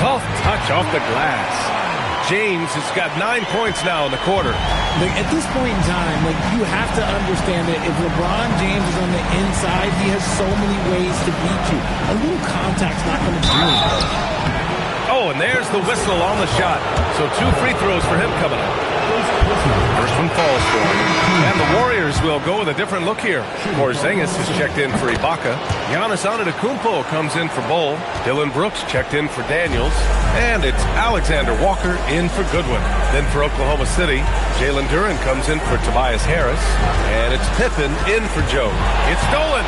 Soft touch off the glass. James has got 9 points now in the quarter.
At this point in time, you have to understand that if LeBron James is on the inside, he has so many ways to beat you. A little contact's not going to do anything.
Oh, and there's the whistle on the shot. So 2 free throws for him coming up. First one falls for him. And the Warriors will go with a different look here. Porzingis is checked in for Ibaka. Giannis Antetokounmpo comes in for Bol. Dylan Brooks checked in for Daniels. And it's Alexander Walker in for Goodwin. Then for Oklahoma City, Jalen Duren comes in for Tobias Harris. And it's Pippen in for Joe. It's stolen.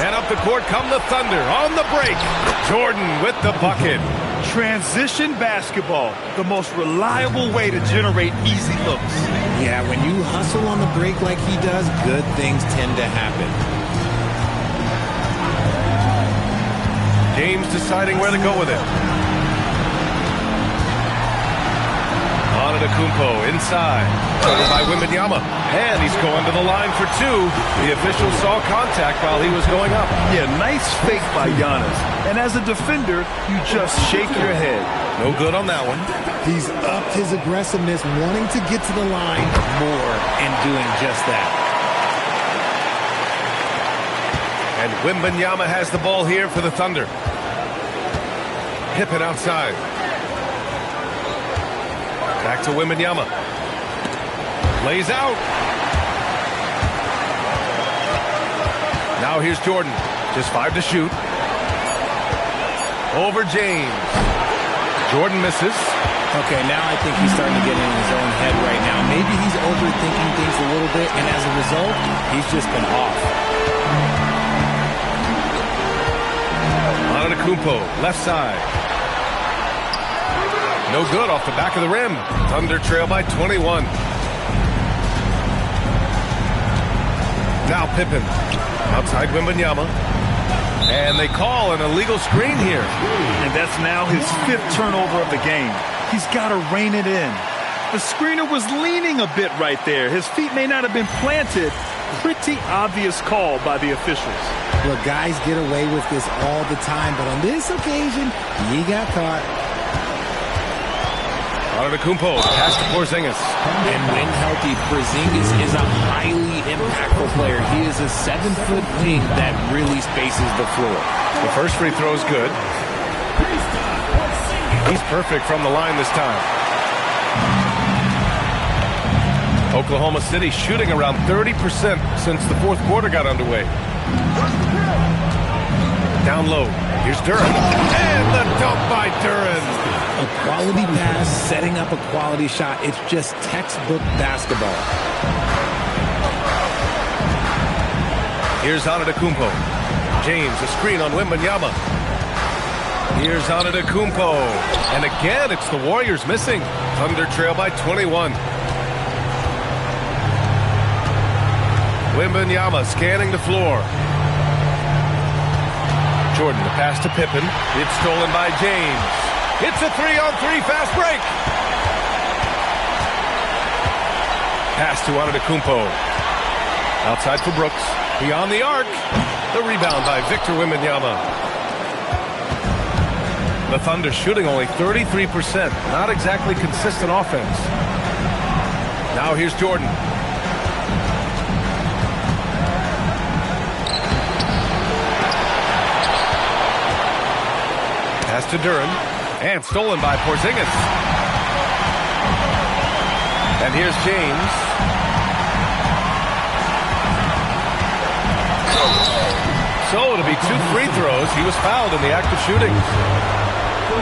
And up the court come the Thunder on the break. Jordan with the bucket.
Transition basketball, the most reliable way to generate easy looks.
Yeah, when you hustle on the break like he does, good things tend to happen.
James deciding where to go with it. Antetokounmpo inside. Over by Wembanyama. And he's going to the line for 2. The official saw contact while he was going up.
Yeah, nice fake by Giannis. And as a defender, you just shake your head.
No good on that one.
He's upped his aggressiveness, wanting to get to the line more and doing just that.
And Wembanyama has the ball here for the Thunder. Pippen outside. Back to Wembanyama. Lays out. Now here's Jordan. Just 5 to shoot. Over James. Jordan misses.
Okay, now I think he's starting to get in his own head right now. Maybe he's overthinking things a little bit, and as a result, he's just been off.
Antetokounmpo, left side. No good off the back of the rim. Thunder trail by 21. Now Pippen. Outside Wembanyama. And they call an illegal screen here.
And that's now his 5th turnover of the game. He's got to rein it in. The screener was leaning a bit right there. His feet may not have been planted. Pretty obvious call by the officials.
Look, guys get away with this all the time, but on this occasion, he got caught.
Antetokounmpo, pass to Porzingis.
And when healthy, Porzingis is a highly impactful player. He is a 7-foot wing that really spaces the floor.
The first free throw is good. He's perfect from the line this time. Oklahoma City shooting around 30% since the 4th quarter got underway. Down low. Here's Duren. And the dunk by Duren.
A quality pass, setting up a quality shot. It's just textbook basketball.
Here's Antetokounmpo. James, a screen on Wembanyama. Here's Antetokounmpo. And again, it's the Warriors missing. Thunder trail by 21. Wembanyama scanning the floor. Jordan, the pass to Pippen. It's stolen by James. It's a 3-on-3 fast break. Pass to Antetokounmpo. Outside for Brooks. Beyond the arc. The rebound by Victor Wembanyama. The Thunder shooting only 33%. Not exactly consistent offense. Now here's Jordan. Pass to Duren. And stolen by Porzingis. And here's James. So it'll be 2 free throws. He was fouled in the act of shooting.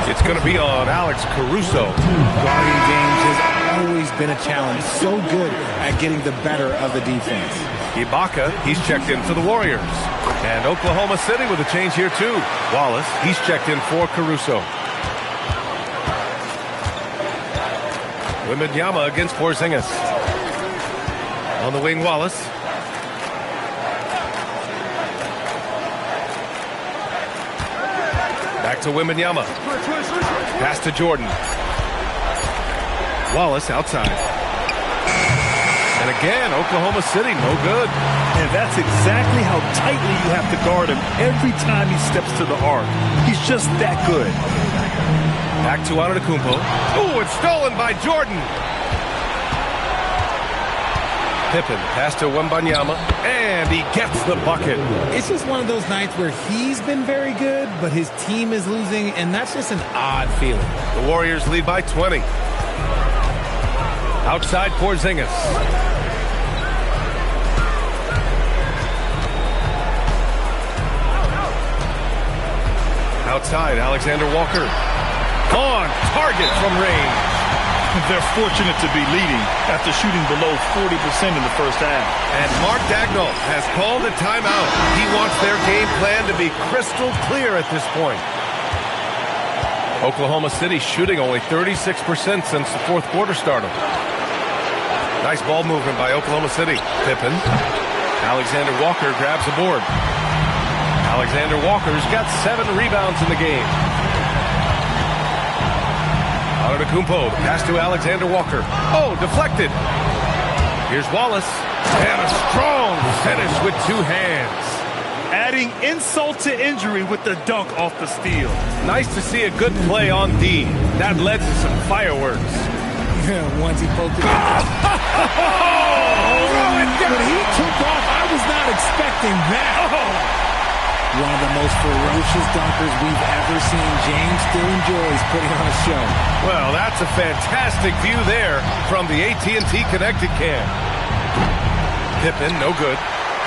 It's going to be on Alex Caruso.
Guarding James has always been a challenge. So good at getting the better of the defense.
Ibaka, he's checked in for the Warriors. And Oklahoma City with a change here too. Wallace, he's checked in for Caruso. Wembanyama against Porzingis. On the wing, Wallace. Back to Wembanyama. Pass to Jordan. Wallace outside. And again, Oklahoma City, no good.
And that's exactly how tightly you have to guard him every time he steps to the arc. He's just that good.
Back to Antetokounmpo. Oh, it's stolen by Jordan. Pippen, pass to Wembanyama, and he gets the bucket.
It's just one of those nights where he's been very good, but his team is losing, and that's just an odd feeling.
The Warriors lead by 20. Outside Porzingis. Outside, Alexander Walker. On target from range.
They're fortunate to be leading after shooting below 40% in the first half.
And Mark Daigneault has called a timeout. He wants their game plan to be crystal clear at this point. Oklahoma City shooting only 36% since the fourth quarter started. Nice ball movement by Oklahoma City. Pippen. Alexander Walker grabs the board. Alexander Walker's got 7 rebounds in the game. Antetokounmpo, pass to Alexander Walker. Oh, deflected. Here's Wallace. And a strong finish with 2 hands.
Adding insult to injury with the dunk off the steal.
Nice to see a good play on D. That led to some fireworks.
Once he poked it. When he took off, I was not expecting that. One of the most ferocious dunkers we've ever seen. James still enjoys putting on a show.
Well, that's a fantastic view there from the AT&T Connected Cam. Pippen, no good.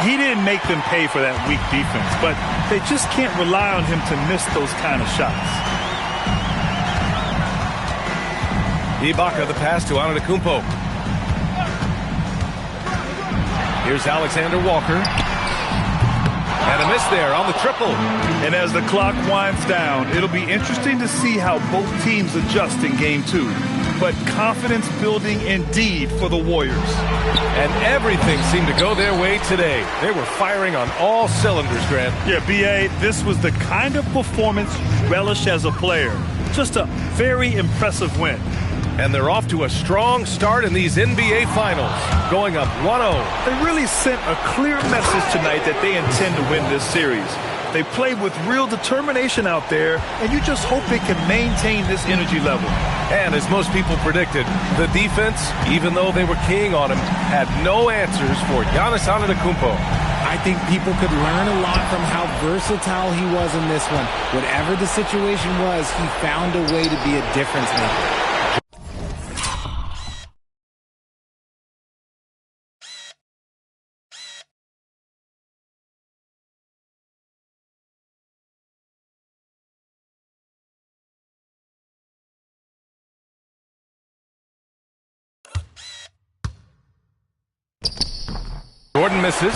He didn't make them pay for that weak defense, but they just can't rely on him to miss those kind of shots.
Ibaka, the pass to Antetokounmpo. Here's Alexander Walker. And a miss there on the triple.
And as the clock winds down, it'll be interesting to see how both teams adjust in Game 2. But confidence building indeed for the Warriors.
And everything seemed to go their way today. They were firing on all cylinders, Grant.
Yeah, B.A., this was the kind of performance you relish as a player. Just a very impressive win.
And they're off to a strong start in these NBA Finals, going up 1-0.
They really sent a clear message tonight that they intend to win this series. They played with real determination out there, and you just hope they can maintain this energy level.
And as most people predicted, the defense, even though they were keying on him, had no answers for Giannis Antetokounmpo.
I think people could learn a lot from how versatile he was in this one. Whatever the situation was, he found a way to be a difference maker.
Jordan misses.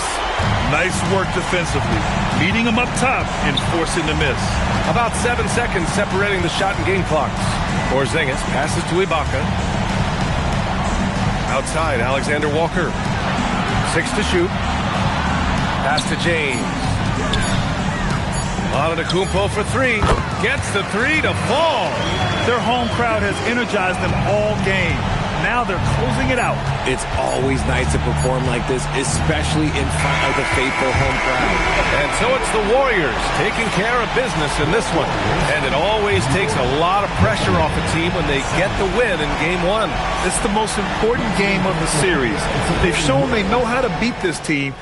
Nice work defensively, beating him up top and forcing the miss.
About 7 seconds separating the shot and game clocks. Porzingis passes to Ibaka. Outside, Alexander Walker. 6 to shoot. Pass to James. Antetokounmpo for 3. Gets the 3 to fall.
Their home crowd has energized them all game. Now they're closing it out.
It's always nice to perform like this, especially in front of the faithful home crowd.
And so it's the Warriors taking care of business in this one. And it always takes a lot of pressure off a team when they get the win in Game 1.
It's the most important game of the series. They've shown they know how to beat this team.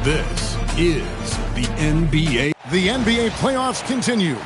This is the NBA.
The NBA playoffs continue.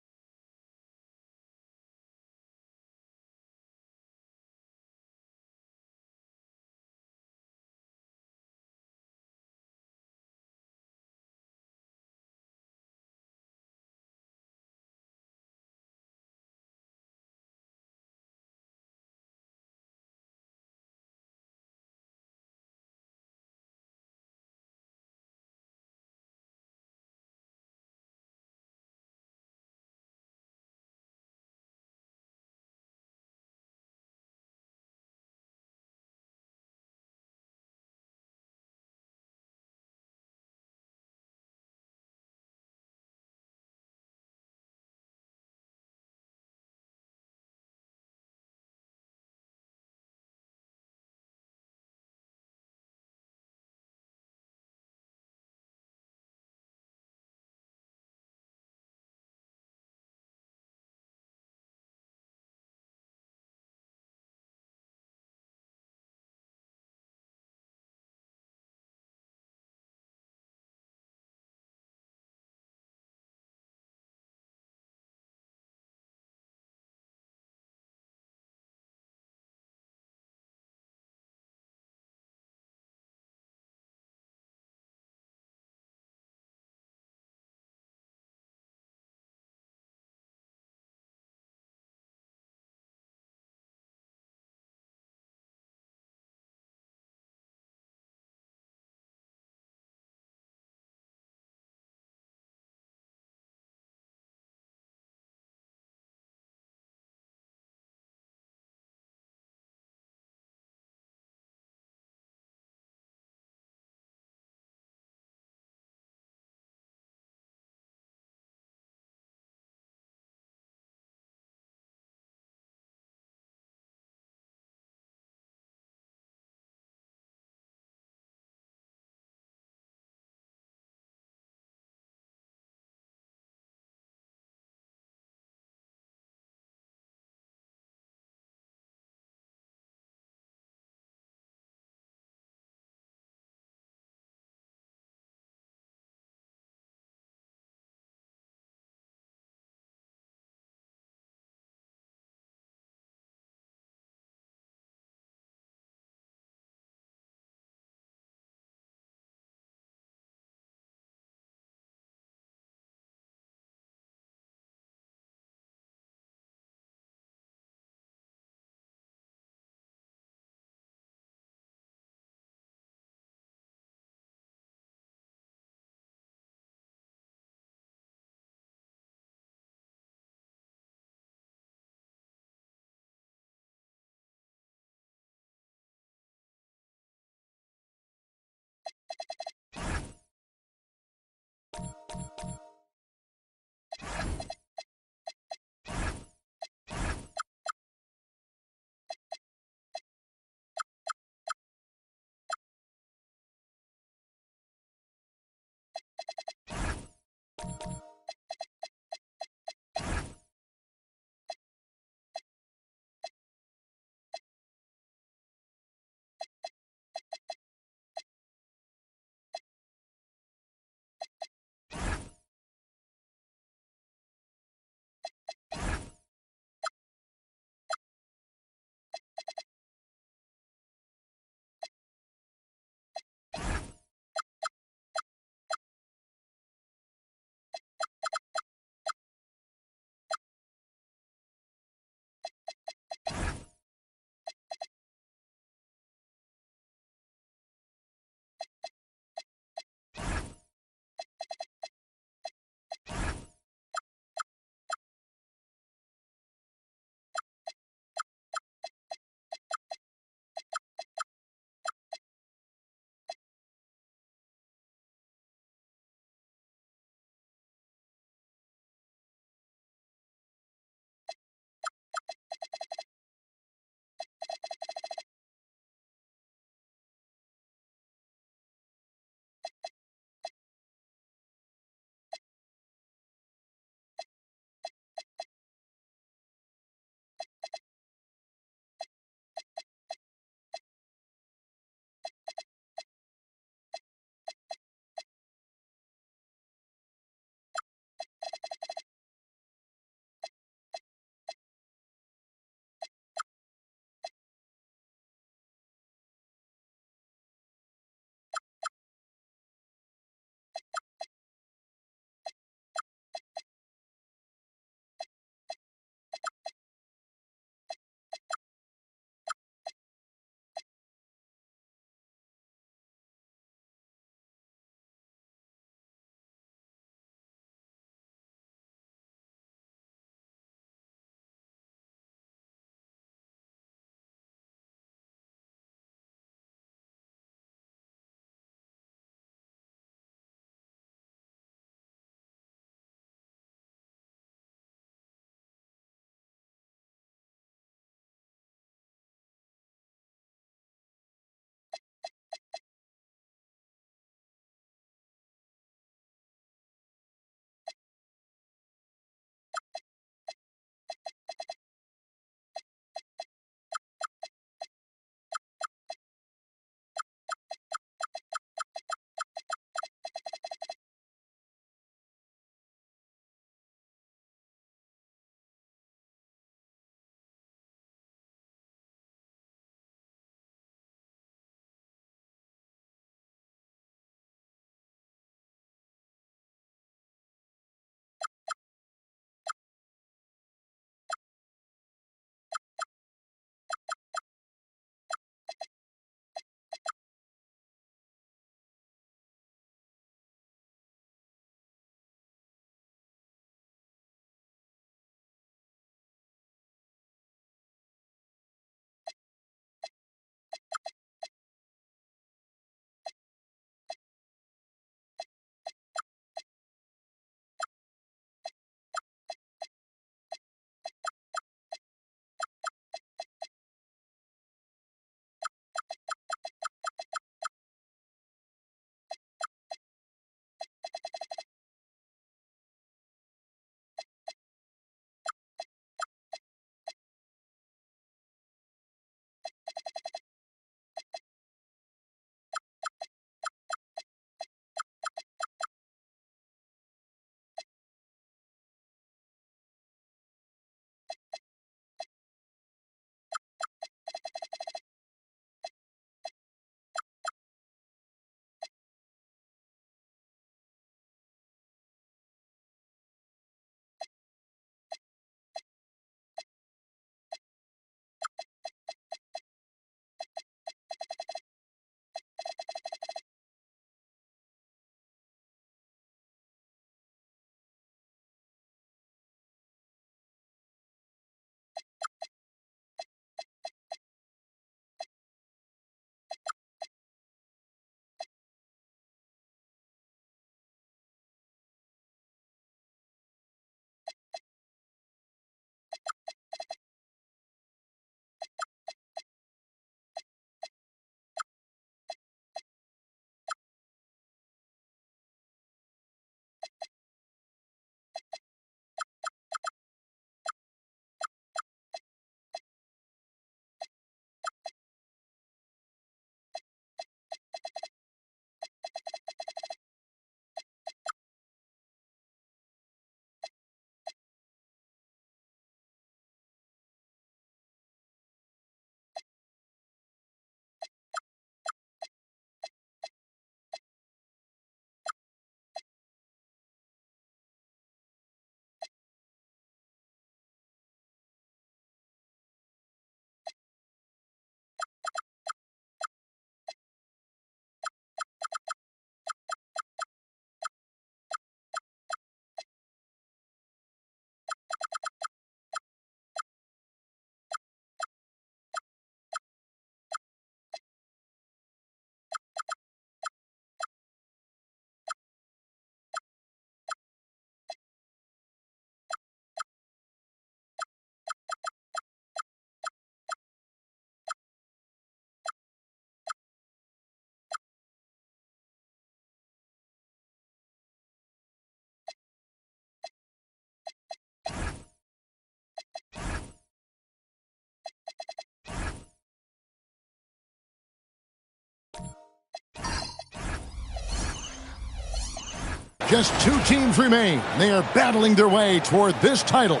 Just 2 teams remain. They are battling their way toward this title.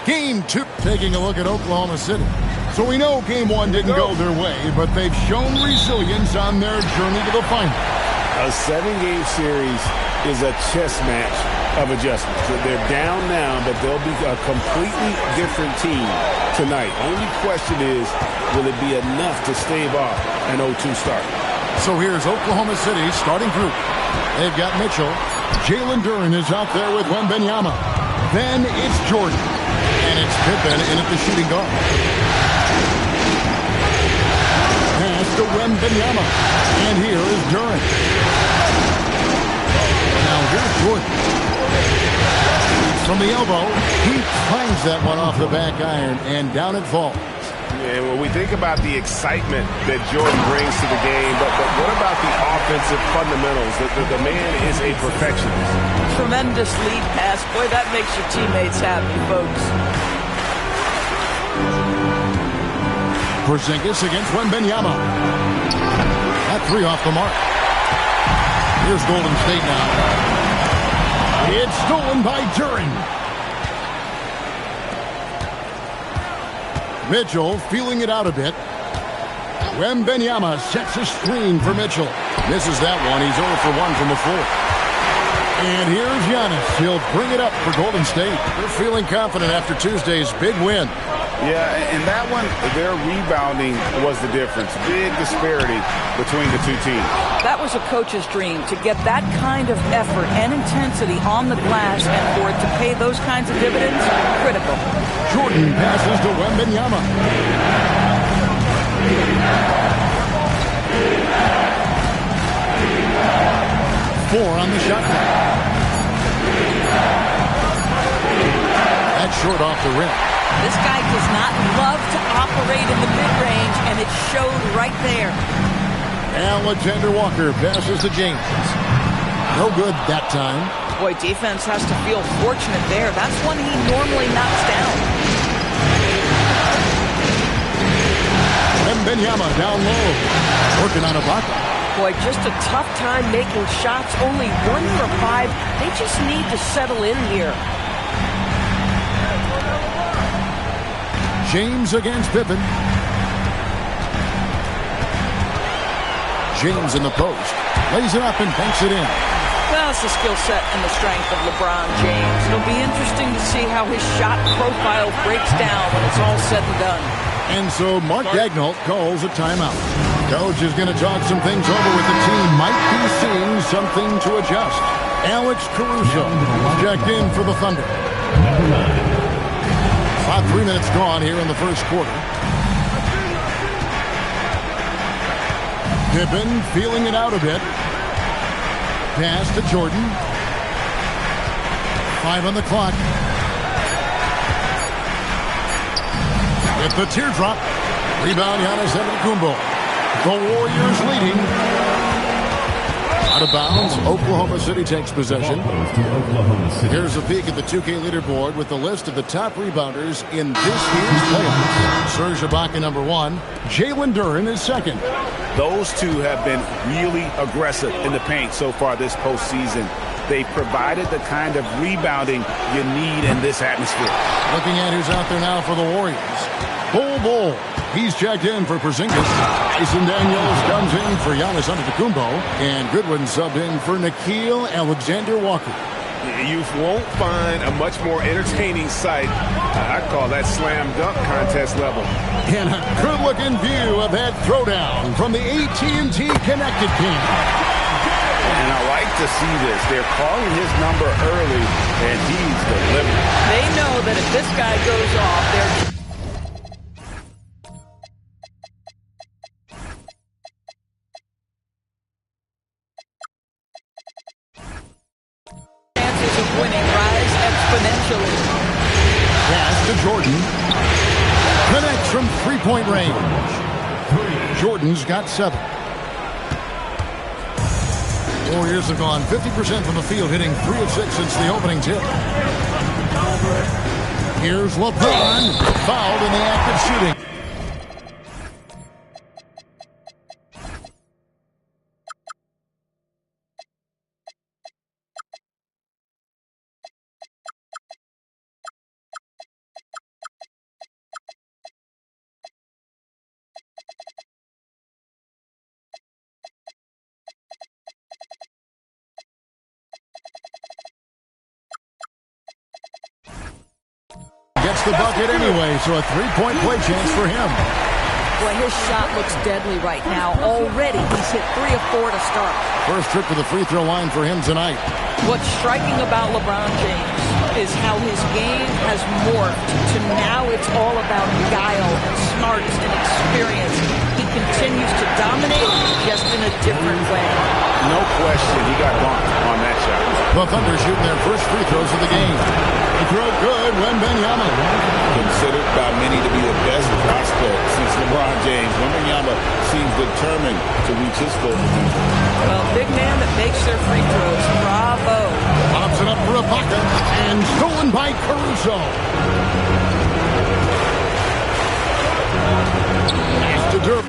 Game 2. Taking a look at Oklahoma City. So we know Game 1 didn't go their way, but they've shown resilience on their journey to the final.
A 7-game series is a chess match of adjustments. They're down now, but they'll be a completely different team tonight. Only question is, will it be enough to stave off an 0-2 start?
So here's Oklahoma City's starting group. They've got Mitchell. Jalen Duren is out there with Wembanyama. Then it's Jordan. And it's Pippen in at the shooting guard. Pass to Wembanyama. And here is Duren. Now here's Jordan. From the elbow, he clangs that one off the back iron, and down it falls.
And when we think about the excitement that Jordan brings to the game, but what about the offensive fundamentals? The man is a perfectionist.
Tremendous lead pass. Boy, that makes your teammates happy, folks.
Porzingis against Wembanyama. That 3 off the mark. Here's Golden State now. It's stolen by Duren. Mitchell feeling it out a bit. Wembanyama sets a screen for Mitchell. Misses that one. He's 0 for 1 from the floor. And here's Giannis. He'll bring it up for Golden State. They're feeling confident after Tuesday's big win.
Yeah, in that one, their rebounding was the difference. Big disparity between the two teams.
That was a coach's dream, to get that kind of effort and intensity on the glass, and for it to pay those kinds of dividends, critical.
Jordan passes to Wembanyama. Four on the shot clock. That's short off the rim.
This guy does not love to operate in the mid-range, and it showed right there.
Alexander Walker passes to James. No good that time.
Boy, defense has to feel fortunate there. That's one he normally knocks down.
Wembanyama down low. Working on Ibaka.
Boy, just a tough time making shots. Only 1 for 5. They just need to settle in here.
James against Pippen. James in the post. Lays it up and banks it in.
Well, it's the skill set and the strength of LeBron James. It'll be interesting to see how his shot profile breaks down when it's all said and done.
And so Mark Daigneault calls a timeout. Coach is going to talk some things over with the team. Might be seeing something to adjust. Alex Caruso checked in for the Thunder. About 3 minutes gone here in the first quarter. Pippen feeling it out a bit. Pass to Jordan. 5 on the clock. With the teardrop. Rebound Giannis Antetokounmpo. The Warriors leading. Out of bounds. Oklahoma City takes possession. Here's a peek at the 2K leaderboard with the list of the top rebounders in this year's playoffs. Serge Ibaka number 1. Jalen Duren is second.
Those two have been really aggressive in the paint so far this postseason. They provided the kind of rebounding you need in this atmosphere.
Looking at who's out there now for the Warriors. Bol. He's checked in for Porzingis. Tyson Daniels comes in for Giannis Antetokounmpo. And Goodwin subbed in for Nickeil Alexander-Walker.
You won't find a much more entertaining sight. I call that slam dunk contest level.
And a good-looking view of that throwdown from the AT&T Connected team.
And I like to see this. They're calling his number early, and he's delivering.
They know that if this guy goes off, they're winning rise exponentially.
Pass to Jordan. Connects from three-point range. Jordan's got 7. Warriors have gone 50% from the field, hitting 3 of 6 since the opening tip. Here's LeBron, fouled in the act of shooting. missed the bucket anyway, so a three-point play chance for him.
Boy, his shot looks deadly right now. Already, he's hit 3 of 4 to start.
First trip to the free throw line for him tonight.
What's striking about LeBron James is how his game has morphed to now it's all about guile and smarts and experience. He continues to dominate just in a different way.
No question, he got bumped on that shot.
The Thunder shooting their first free throws of the game. The throw good, Wembanyama.
Considered by many to be the best prospect since LeBron James. Wembanyama seems determined to reach his full potential.
Well, big man that makes their free throws. Bravo.
Lobs it up for Ibaka, and stolen by Caruso. Pass to Dirk.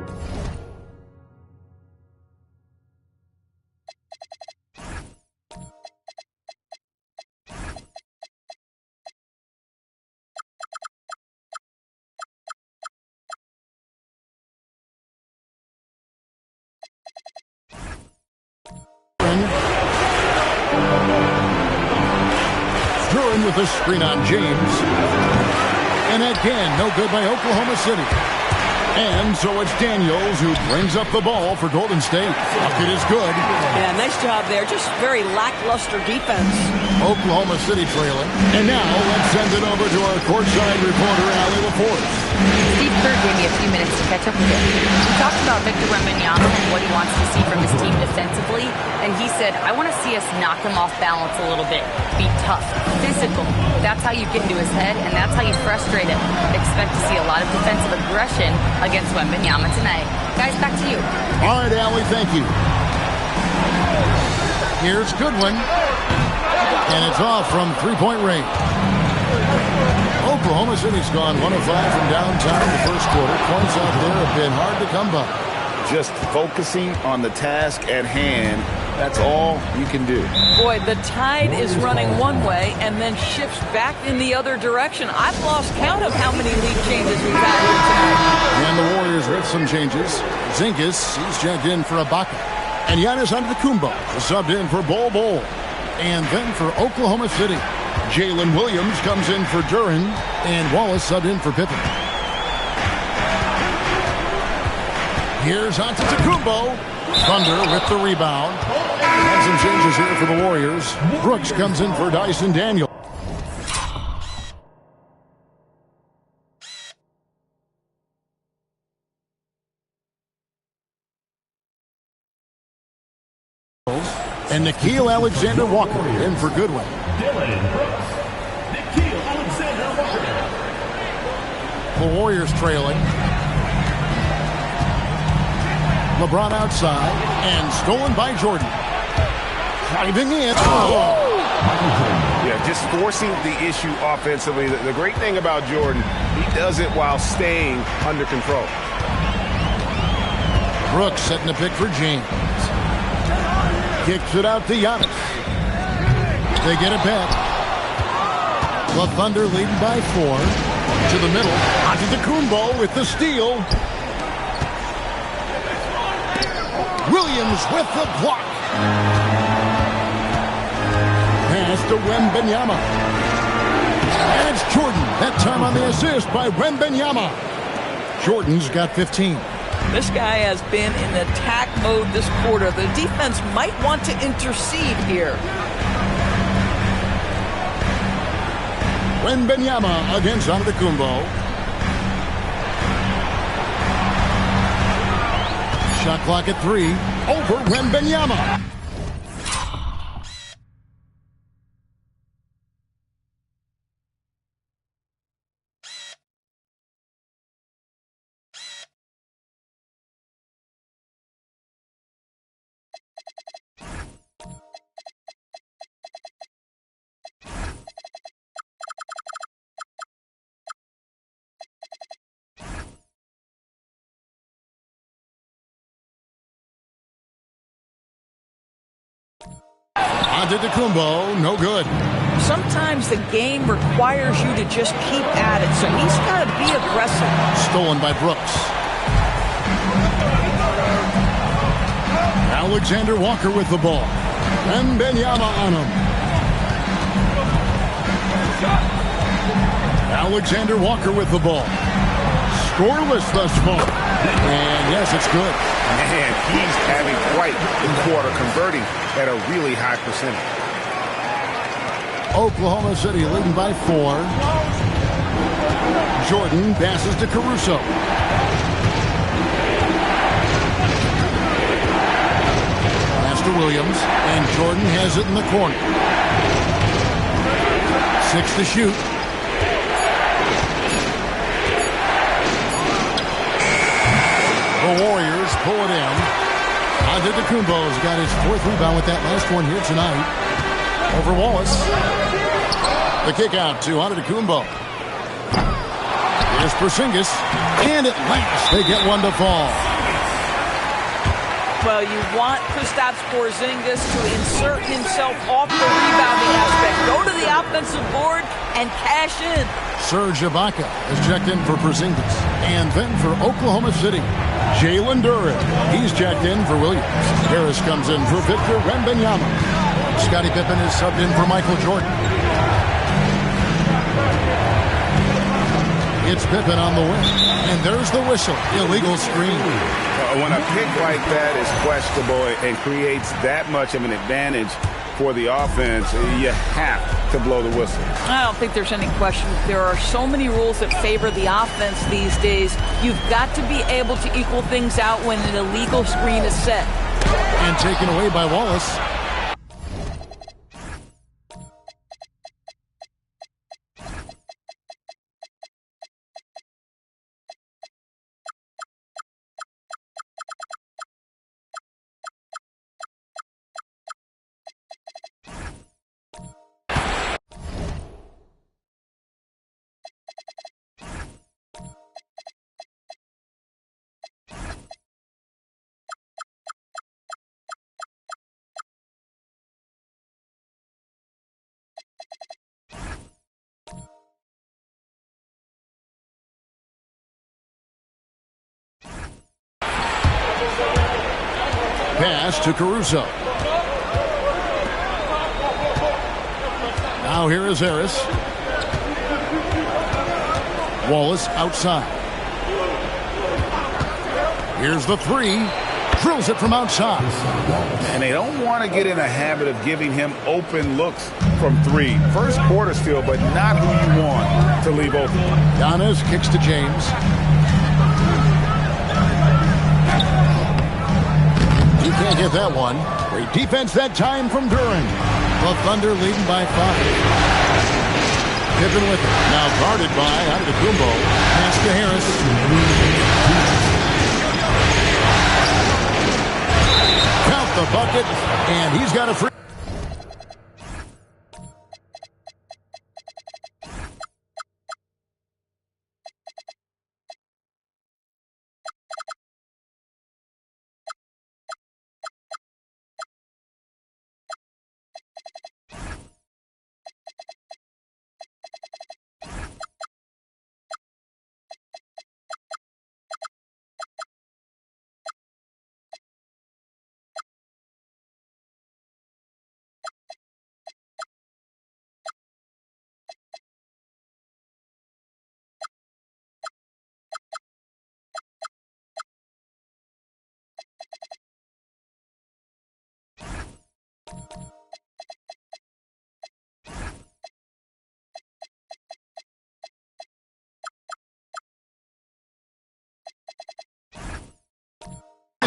Duran with a screen on James. And again, no good by Oklahoma City. And so it's Daniels who brings up the ball for Golden State. Bucket is good.
Yeah, nice job there. Just very lackluster defense.
Oklahoma City trailing. And now let's send it over to our courtside reporter, Allie LaForce.
Steve Kerr gave me a few minutes to catch up with him. He talked about Victor Wembanyama and what he wants to see from his team defensively. And he said, I want to see us knock him off balance a little bit. Be tough, physical. That's how you get into his head, and that's how you frustrate him. Expect to see a lot of defensive aggression against Wembanyama tonight. Guys, back to you.
All right, Allie, thank you. Here's Goodwin. And it's off from three-point range. Oklahoma City's gone 1 of 5 from downtown in the first quarter. Points out there have been hard to come by.
Just focusing on the task at hand, that's all you can do.
Boy, the tide is running one way and then shifts back in the other direction. I've lost count of how many lead changes we've had here tonight.
And the Warriors with some changes. Zingas, he's checked in for Ibaka. And Giannis Antetokounmpo is subbed in for Bol Bol. And then for Oklahoma City, Jalen Williams comes in for Duran, and Wallace subbed in for Pippen. Here's Antetokounmpo. Thunder with the rebound. And some changes here for the Warriors. Brooks comes in for Dyson Daniels. And Nickeil Alexander-Walker in for Goodwin. The Warriors trailing. LeBron outside and stolen by Jordan. Driving in. Oh.
Yeah, just forcing the issue offensively. The great thing about Jordan, he does it while staying under control.
Brooks setting the pick for James. Kicks it out to Giannis. They get it back. The Thunder leading by 4. To the middle. Antetokounmpo with the steal. Williams with the block. Pass to Wembanyama. And it's Jordan. That time on the assist by Wembanyama. Jordan's got 15.
This guy has been in attack mode this quarter. The defense might want to intercede here.
Wembanyama against Antetokounmpo. Shot clock at 3. Over Wembanyama. Antetokounmpo, no good.
Sometimes the game requires you to just keep at it, so he's got to be aggressive.
Stolen by Brooks. Alexander-Walker with the ball. Wembanyama on him. Alexander Walker with the ball. Scoreless thus far. And yes, it's good.
Man, he's having quite the quarter, converting at a really high percentage.
Oklahoma City leading by 4. Jordan passes to Caruso. Pass to Williams, and Jordan has it in the corner. 6 to shoot. The Warriors pull it in. Antetokounmpo's got his 4th rebound with that last one here tonight. Over Wallace. The kick out to Antetokounmpo. Here's Porzingis. And at last they get one to fall.
Well, you want Kristaps Porzingis to insert himself off the rebounding aspect. Go to the offensive board and cash in.
Serge Ibaka is checked in for Porzingis. And then for Oklahoma City, Jalen Duren. He's checked in for Williams. Harris comes in for Victor Wembanyama. Scottie Pippen is subbed in for Michael Jordan. It's Pippen on the wing. And there's the whistle. Illegal screen.
When a pick like that is questionable and creates that much of an advantage for the offense, you have to blow the whistle.
I don't think there's any question. There are so many rules that favor the offense these days. You've got to be able to equal things out when an illegal screen is set.
And taken away by Wallace. Pass to Caruso. Now here is Harris. Wallace outside. Here's the 3. Drills it from outside.
And they don't want to get in a habit of giving him open looks from 3. First quarter still, but not who you want to leave open.
Giannis kicks to James. He can't get that one. Great defense that time from Duren. The Thunder leading by 5. Pippen with it. Now guarded by Antetokounmpo. Pass to Harris. Count the bucket, and he's got a free.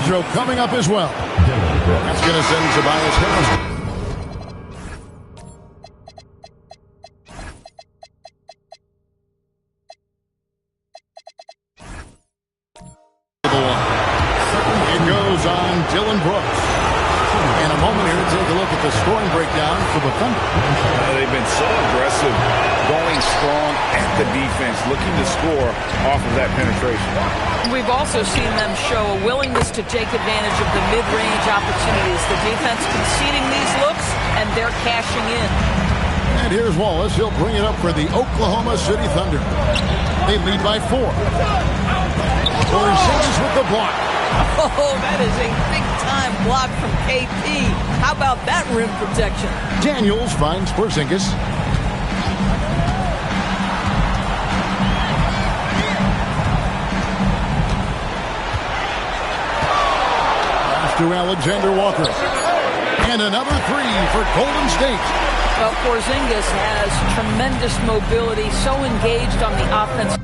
Throw coming up as well. That's going to send Tobias Harris. It goes on Dylan Brooks. In a moment here to take a look at the scoring breakdown for the Thunder.
They've been so aggressive, going strong at the defense, looking to score off of that penetration.
We've also seen them show a willingness to take advantage of the mid-range opportunities. The defense conceding these looks, and they're cashing in.
And here's Wallace. He'll bring it up for the Oklahoma City Thunder. They lead by 4. Porzingis with the block.
Oh, that is a big-time block from KP. How about that rim protection?
Daniels finds Porzingis. to Alexander Walker. And another three for Golden State.
Well, Porzingis has tremendous mobility, so engaged on the offense.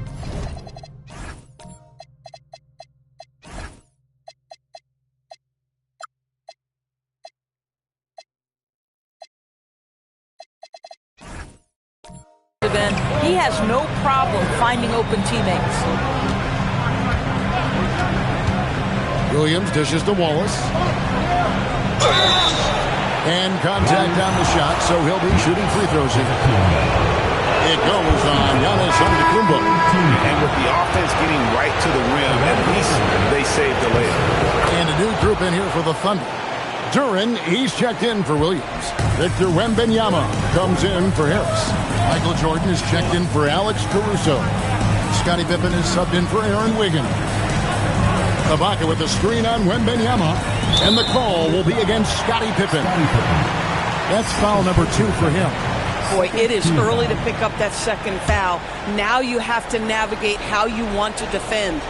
He has no problem finding open teammates.
Williams dishes to Wallace. And contact on the shot, so he'll be shooting free throws here. It goes on Giannis Antetokounmpo.
And with the offense getting right to the rim, at least they saved the layup.
And a new group in here for the Thunder. Duren, he's checked in for Williams. Victor Wembanyama comes in for Harris. Michael Jordan is checked in for Alex Caruso. Scottie Pippen is subbed in for Aaron Wiggins. Ibaka with the screen on Wembanyama. And the call will be against Scottie Pippen. That's foul number 2 for him.
Boy, it is early to pick up that second foul. Now you have to navigate how you want to defend.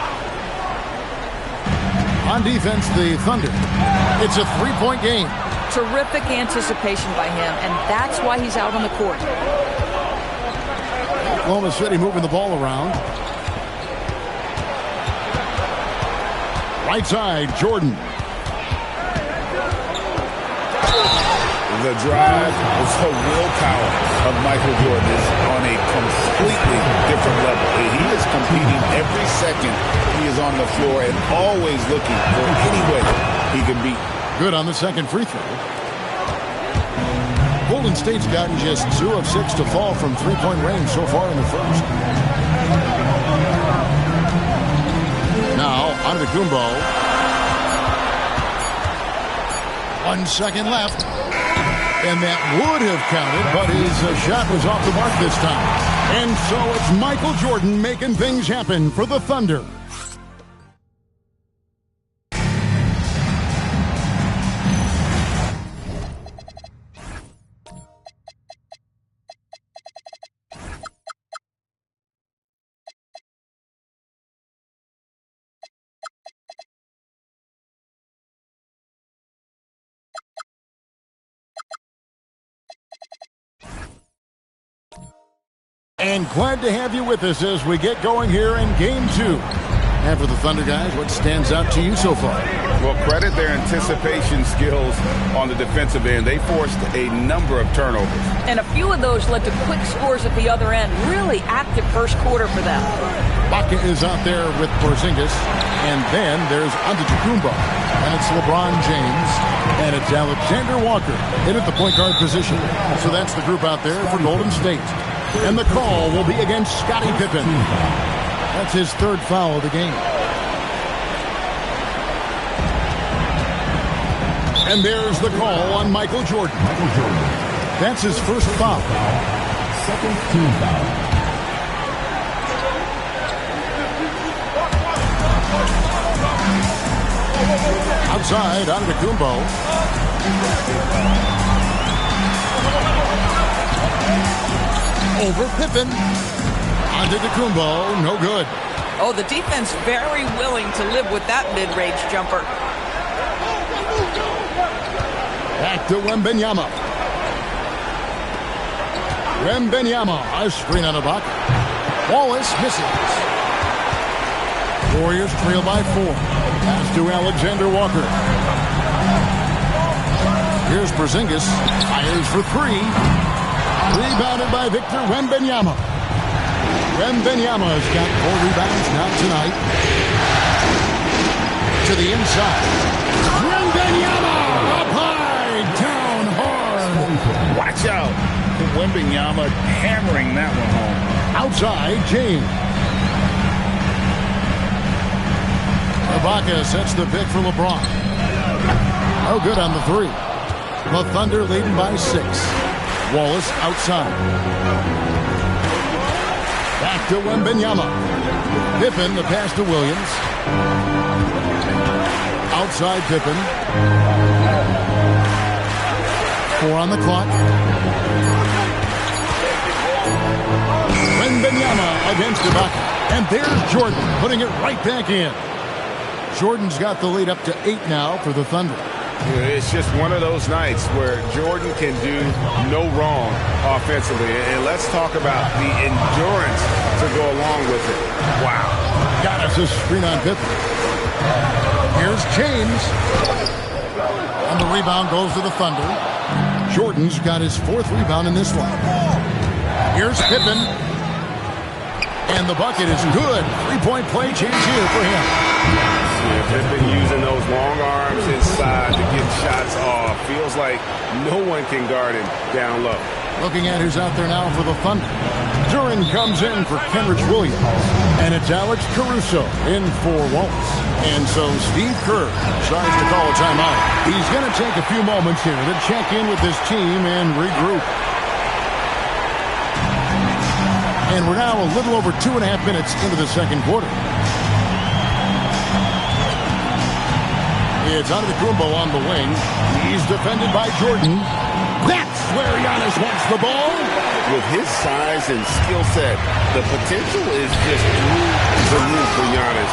On defense, the Thunder. It's a three-point game.
Terrific anticipation by him, and that's why he's out on the court.
Oklahoma City moving the ball around. Right side, Jordan.
The drive was the willpower of Michael Jordan is on a completely different level. He is competing every second he is on the floor and always looking for any way he can beat.
Good on the second free throw. Golden State's gotten just 2 of 6 to fall from three-point range so far in the first. Now, Antetokounmpo. 1 second left. And that would have counted, but his shot was off the mark this time. And so it's Michael Jordan making things happen for the Thunder. And glad to have you with us as we get going here in Game 2. And for the Thunder guys, what stands out to you so far?
Well, credit their anticipation skills on the defensive end. They forced a number of turnovers.
And a few of those led to quick scores at the other end. Really active first quarter for them.
Ibaka is out there with Porzingis. And then there's Antetokounmpo. And it's LeBron James. And it's Alexander Walker in at the point guard position. So that's the group out there for Golden State. And the call will be against Scottie Pippen. That's his 3rd foul of the game. And there's the call on Michael Jordan. That's his 1st foul. 2nd team foul. Outside, Antetokounmpo. Over Pippen. Antetokounmpo, no good.
Oh, the defense very willing to live with that mid-range jumper.
Back to Wembanyama. Wembanyama, a screen on Ibaka. Wallace misses. Warriors trail by 4. Pass to Alexander Walker. Here's Porzingis. Fires for 3. Rebounded by Victor Wembanyama. Wembanyama has got 4 rebounds now tonight. To the inside. Wembanyama up high, down hard.
Watch out. Wembanyama hammering that one home.
Outside, James. Ibaka sets the pick for LeBron. No good on the 3. The Thunder leading by 6. Wallace outside. Back to Wembanyama. Pippen, the pass to Williams. Outside Pippen. 4 on the clock. Wembanyama against Ibaka. And there's Jordan putting it right back in. Jordan's got the lead up to 8 now for the Thunder.
It's just one of those nights where Jordan can do no wrong offensively. And let's talk about the endurance to go along with it. Wow.
Giannis' screen on Pippen. Here's James. And the rebound goes to the Thunder. Jordan's got his 4th rebound in this one. Here's Pippen. And the bucket is good. 3-point play chance here for him.
Yeah, Pippen using those long arms inside to get shots off. Feels like no one can guard him down low.
Looking at who's out there now for the Thunder. Duren comes in for Kenrich Williams. And it's Alex Caruso in for Wallace. And so Steve Kerr decides to call a timeout. He's going to take a few moments here to check in with his team and regroup. And we're now a little over 2.5 minutes into the second quarter. It's Antetokounmpo on the wing. He's defended by Jordan. That's where Giannis wants the ball.
With his size and skill set, the potential is just through the roof for Giannis.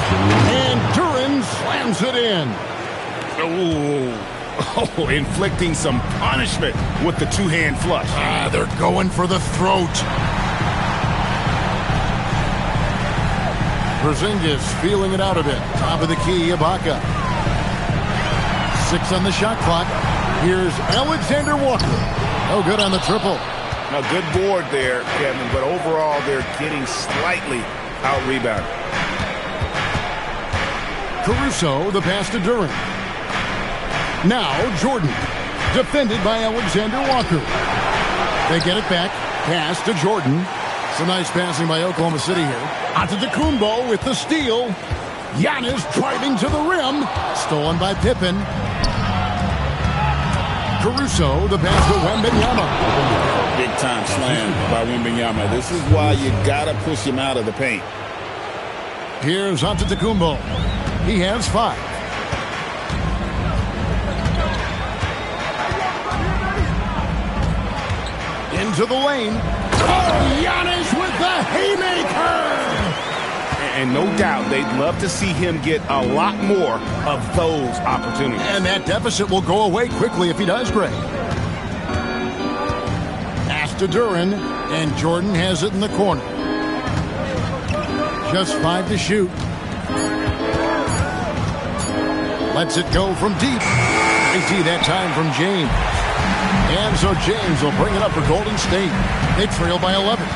And Duren slams it in.
Oh, inflicting some punishment with the two-hand flush.
They're going for the throat. Porzingis feeling it out a bit. Top of the key, Ibaka. 6 on the shot clock. Here's Alexander Walker. No good on the triple.
A good board there, Kevin, but overall they're getting slightly out-rebounded.
Caruso, the pass to Duren. Now Jordan, defended by Alexander Walker. They get it back. Pass to Jordan. Some nice passing by Oklahoma City here. Antetokounmpo with the steal. Giannis driving to the rim. Stolen by Pippen. Caruso, the pass to Wembanyama.
Big time slam by Wembanyama. This is why you gotta push him out of the paint.
Here's Antetokounmpo. He has 5. Into the lane. Oh, Giannis with the haymaker!
And no doubt they'd love to see him get a lot more of those opportunities.
And that deficit will go away quickly if he does, Greg. Pass to Duren, and Jordan has it in the corner. Just 5 to shoot. Lets it go from deep. AT that time from James. And so James will bring it up for Golden State. They trail by 11.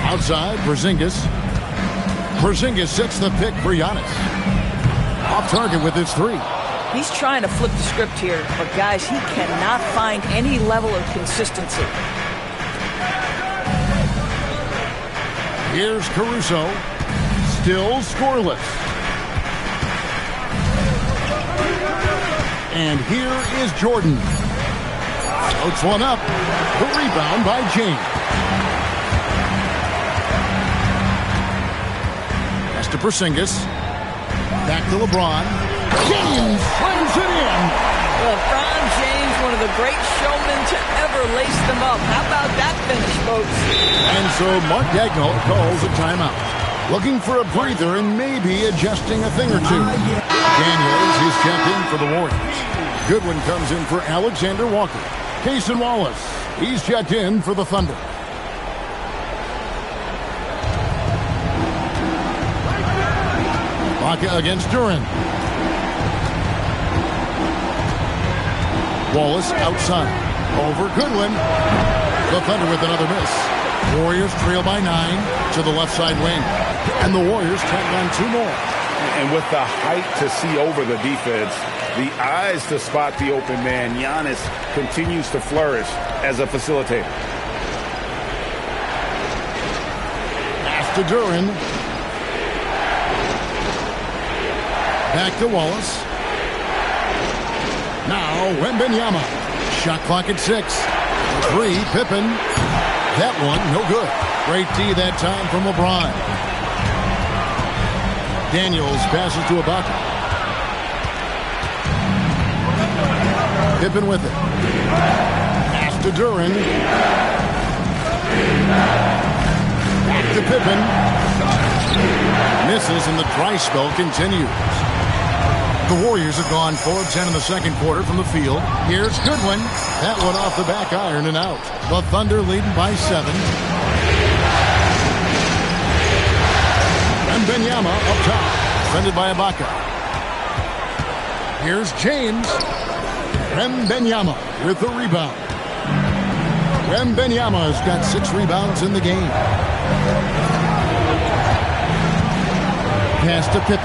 Outside, Porzingis. Porzingis sets the pick for Giannis. Off target with his 3.
He's trying to flip the script here, but guys, he cannot find any level of consistency.
Here's Caruso. Still scoreless. And here is Jordan. Floats one up. The rebound by James. Pass to Porzingis. Back to LeBron. James slams it in.
LeBron James, one of the great showmen to ever lace them up. How about that finish, folks?
And so Mark Daigneault calls a timeout. Looking for a breather and maybe adjusting a thing or two. Daniels is checked in for the Warriors. Goodwin comes in for Alexander Walker. Cason Wallace, he's checked in for the Thunder. Ibaka against Duren. Wallace outside. Over Goodwin. The Thunder with another miss. Warriors trail by 9 to the left side wing. And the Warriors tack on 2 more.
And with the height to see over the defense, the eyes to spot the open man, Giannis continues to flourish as a facilitator.
Pass to Duren. Back to Wallace. Now Wembanyama. Shot clock at 6. 3, Pippen. That one, no good. Great D that time from LeBron. Daniels passes to Ibaka. Pippen with it. Pass to Duren. Back to Pippen. Misses, and the dry spell continues. The Warriors have gone 4 of 10 in the second quarter from the field. Here's Goodwin. That one off the back iron and out. The Thunder leading by 7. Wembanyama up top. Defended by Ibaka. Here's James. Wembanyama with the rebound. Wembanyama has got 6 rebounds in the game. Pass to Pippen.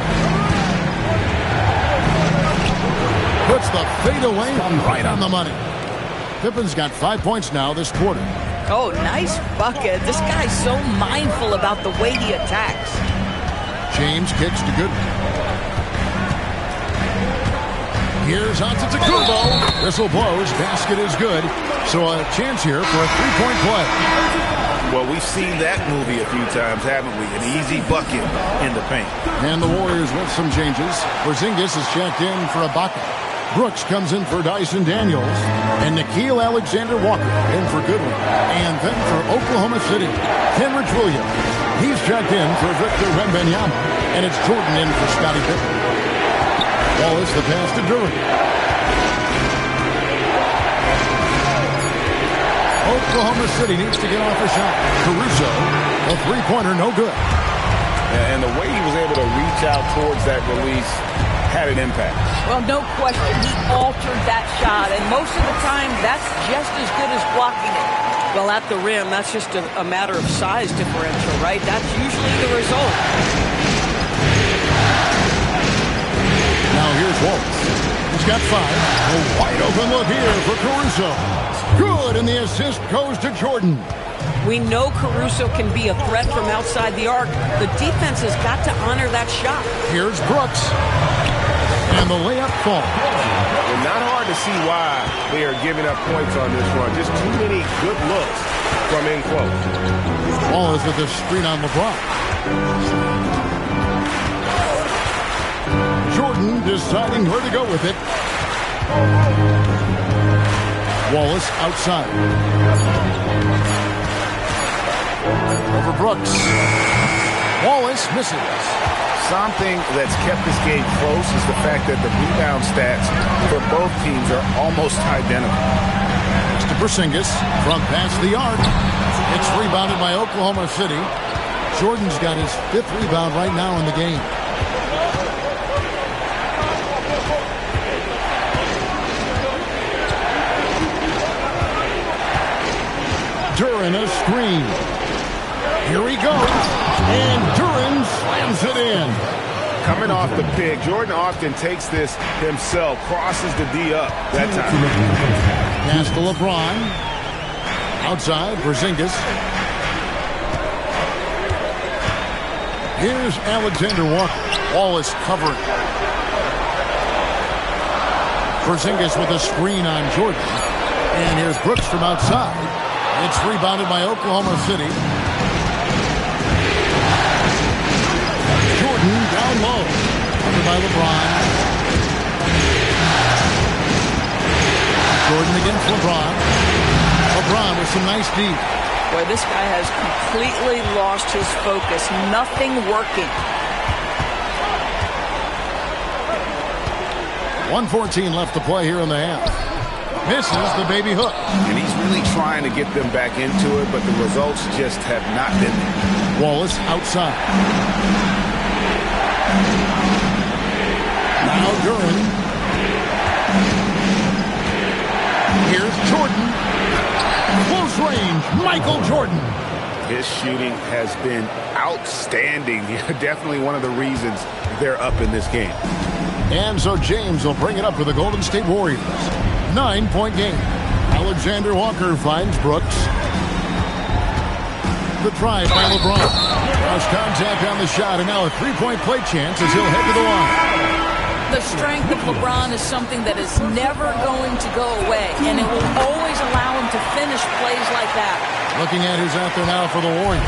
Puts the fadeaway right on the money. Pippen's got 5 points now this quarter.
Oh, nice bucket. This guy's so mindful about the way he attacks.
James kicks to Goodwin. Here's Antetokounmpo. Whistle blows. Basket is good. So a chance here for a 3-point play.
Well, we've seen that movie a few times, haven't we? An easy bucket in the paint.
And the Warriors with some changes. Porzingis is checked in for Ibaka. Brooks comes in for Dyson Daniels. And Nickeil Alexander-Walker in for Goodwin. And then for Oklahoma City, Kenrich Williams. He's checked in for Victor Wembanyama. And it's Jordan in for Scottie Pippen. Wallace the pass to Duran. Oklahoma City needs to get off a shot. Caruso, a three-pointer, no good.
And the way he was able to reach out towards that release had an impact.
Well, no question. He altered that shot, and most of the time, that's just as good as blocking it. Well, at the rim, that's just a matter of size differential, right? That's usually the result.
Now here's Wallace. He's got 5. A wide open look here for Caruso. Good, and the assist goes to Jordan.
We know Caruso can be a threat from outside the arc. The defense has got to honor that shot.
Here's Brooks. And the layup falls.
Well, not hard to see why they are giving up points on this run. Just too many good looks from in close.
Wallace with the screen on LeBron. Jordan deciding where to go with it. Wallace outside. Over Brooks. Wallace misses.
Something that's kept this game close is the fact that the rebound stats for both teams are almost identical.
To Porzingis from past the arc. It's rebounded by Oklahoma City. Jordan's got his 5th rebound right now in the game. Duran a screen. Here he goes. And Duran slams it in.
Coming off the pick, Jordan often takes this himself, crosses the D up that time.
Pass to LeBron. Outside, Porzingis. Here's Alexander Walker. Wallace covering. Porzingis with a screen on Jordan. And here's Brooks from outside. It's rebounded by Oklahoma City. Jordan down low. Under by LeBron. Jordan against LeBron. LeBron with some nice D.
Boy, this guy has completely lost his focus. Nothing working.
1:14 left to play here in the half. Misses the baby hook.
And he's really trying to get them back into it, but the results just have not been there.
Wallace outside. Now Duran. Here's Jordan. Close range, Michael Jordan.
His shooting has been outstanding. Definitely one of the reasons they're up in this game.
And so James will bring it up for the Golden State Warriors. 9-point game. Alexander Walker finds Brooks. The drive by LeBron. Cross contact on the shot, and now a 3-point play chance as he'll head to the line.
The strength of LeBron is something that is never going to go away, and it will always allow him to finish plays like that.
Looking at who's out there now for the Warriors.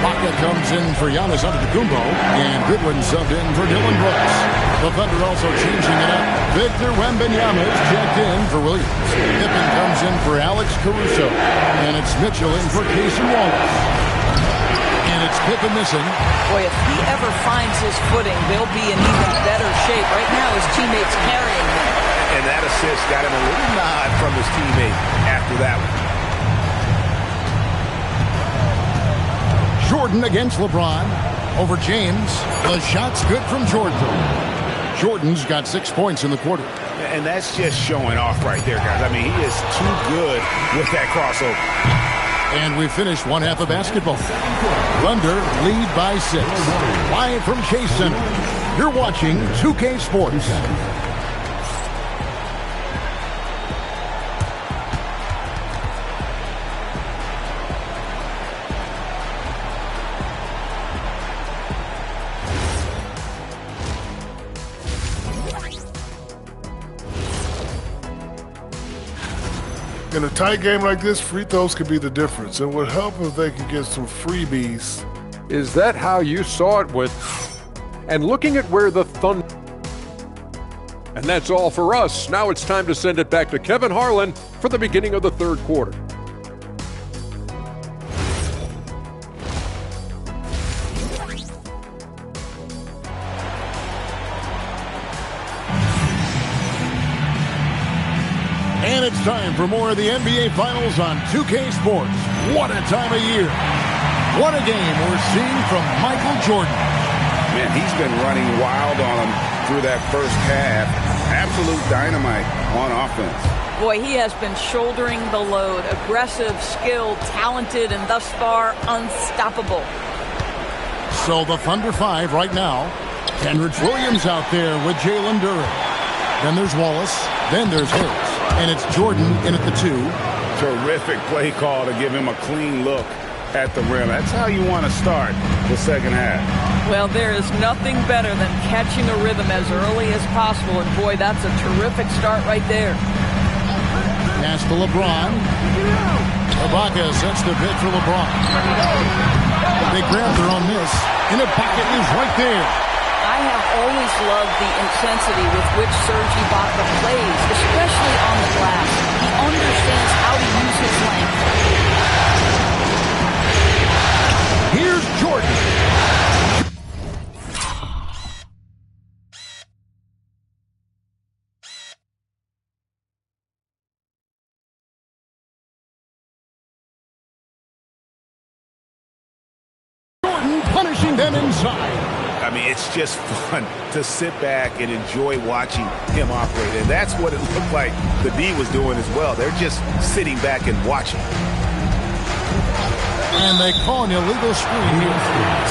Ibaka comes in for Giannis Antetokounmpo, and Goodwin subbed in for Dillon Brooks. The Thunder also changing it up. Victor Wembanyama is checked in for Williams. Pippen comes in for Alex Caruso, and it's Mitchell in for Casey Wallace. And it's Pippen missing.
Boy, if he ever finds his footing, they'll be in even better shape. Right now, his teammates carrying him.
And that assist got him a little nod from his teammate after that one.
Jordan against LeBron. Over James. The shot's good from Jordan. Jordan's got 6 points in the quarter.
And that's just showing off right there, guys. I mean, he is too good with that crossover.
And we finished one half of basketball. Thunder lead by 6. Live from Chase Center. You're watching 2K Sports.
In a tight game like this, free throws could be the difference. It would help if they could get some freebies.
Is that how you saw it with? And looking at where the Thunder... And that's all for us. Now it's time to send it back to Kevin Harlan for the beginning of the third quarter.
And it's time for more of the NBA Finals on 2K Sports. What a time of year. What a game we're seeing from Michael Jordan.
Man, he's been running wild on him through that first half. Absolute dynamite on offense.
Boy, he has been shouldering the load. Aggressive, skilled, talented, and thus far unstoppable.
So the Thunder 5 right now. Kenrich Williams out there with Jalen Duren. Then there's Wallace. Then there's Harris. And it's Jordan in at the 2.
Terrific play call to give him a clean look at the rim. That's how you want to start the second half.
Well, there is nothing better than catching a rhythm as early as possible. And boy, that's a terrific start right there.
Pass to LeBron. Ibaka sets the pitch for LeBron. They grab their own miss. And Ibaka is right there.
I have always loved the intensity with which Serge Ibaka plays, especially on the glass. He understands how to use his length.
Here's Jordan. Jordan punishing them inside.
I mean, it's just fun to sit back and enjoy watching him operate. And that's what it looked like the D was doing as well. They're just sitting back and watching.
And they call an illegal screen here.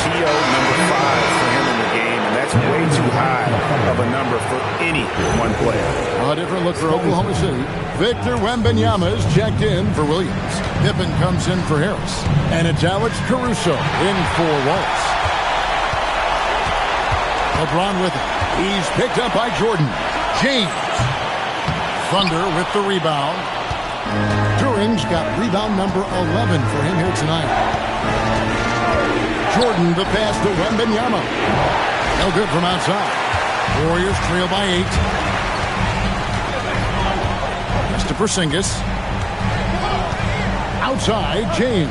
TO number 5 for him in the game. And that's way too high of a number for any one player.
A different look for Oklahoma City. Victor Wembanyama is checked in for Williams. Pippen comes in for Harris. And it's Alex Caruso in for Wallace. LeBron with it. He's picked up by Jordan. James. Thunder with the rebound. Duren's got rebound number 11 for him here tonight. Jordan, the pass to Wembanyama. No good from outside. Warriors trail by 8. Pass to Porzingis. Outside, James.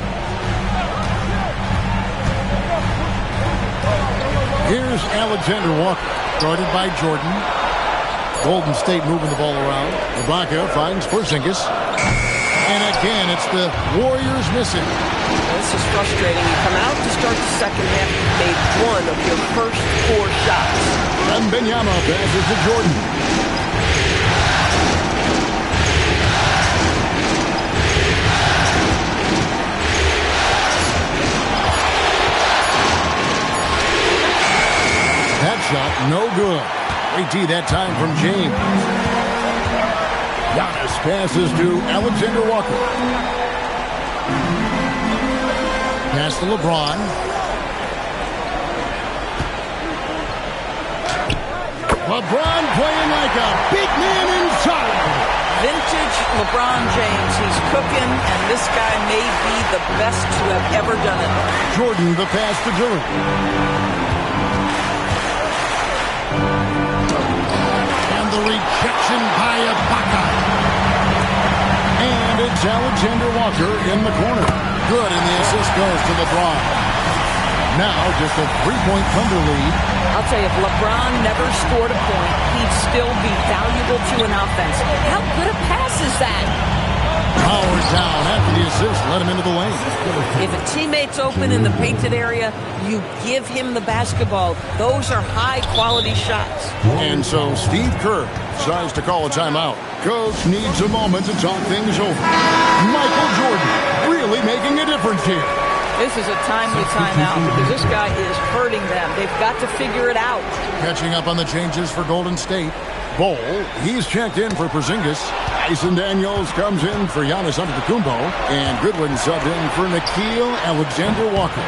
Here's Alexander Walker, guarded by Jordan. Golden State moving the ball around. Ibaka finds Porzingis. And again, it's the Warriors missing.
This is frustrating. You come out to start the second half, you made one of your first 4 shots.
Wembanyama passes to Jordan. That shot, no good. Great D that time from James. Giannis passes to Alexander Walker. Pass to LeBron. LeBron playing like a big man inside.
Vintage LeBron James. He's cooking, and this guy may be the best to have ever done it.
Jordan, the pass to Duren. The rejection by Ibaka. And it's Alexander Walker in the corner. Good, and the assist goes to LeBron. Now just a 3-point Thunder lead.
I'll tell you, if LeBron never scored a point, he'd still be valuable to an offense. How good a pass is that?
Howard down after the assist, let him into the lane.
If a teammate's open in the painted area, you give him the basketball. Those are high-quality shots.
And so Steve Kerr decides to call a timeout. Coach needs a moment to talk things over. Michael Jordan really making a difference here.
This is a timely timeout because this guy is hurting them. They've got to figure it out.
Catching up on the changes for Golden State. Bol, he's checked in for Porzingis. Dyson Daniels comes in for Giannis Antetokounmpo. And Goodwin subbed in for Nickeil Alexander-Walker.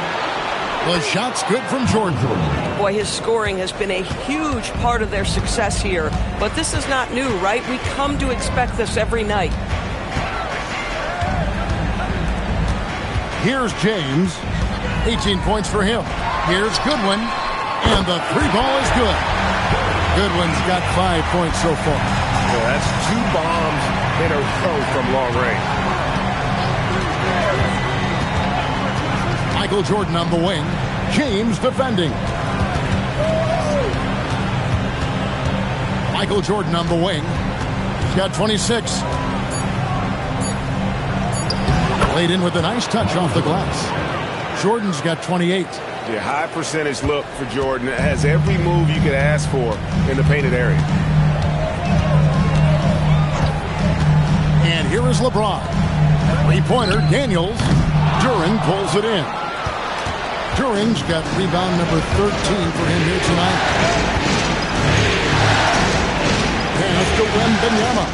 The shot's good from Jordan.
Boy, his scoring has been a huge part of their success here. But this is not new, right? We come to expect this every night.
Here's James. 18 points for him. Here's Goodwin. And the 3-ball is good. Goodwin's got 5 points so far.
Yeah, that's 2 bombs in a row from long range.
Michael Jordan on the wing. James defending. Michael Jordan on the wing. He's got 26. Laid in with a nice touch off the glass. Jordan's got 28.
Yeah, high percentage look for Jordan. It has every move you could ask for in the painted area.
And here is LeBron. 3-pointer, Daniels. Duren pulls it in. Duren's got rebound number 13 for him here tonight. Pass to Wembanyama.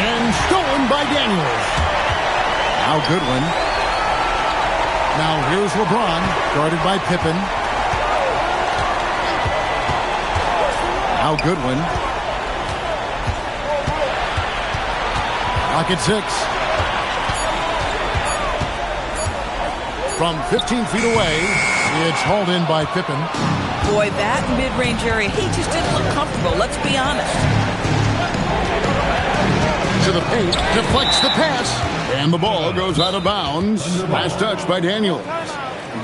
And stolen by Daniels. Now Goodwin. Now here's LeBron, guarded by Pippen. Now Goodwin. Clock at 6. From 15 feet away, it's hauled in by Pippen.
Boy, that mid-range area, he just didn't look comfortable, let's be honest.
To the paint, deflects the pass. And the ball goes out of bounds. Last touch by Daniels.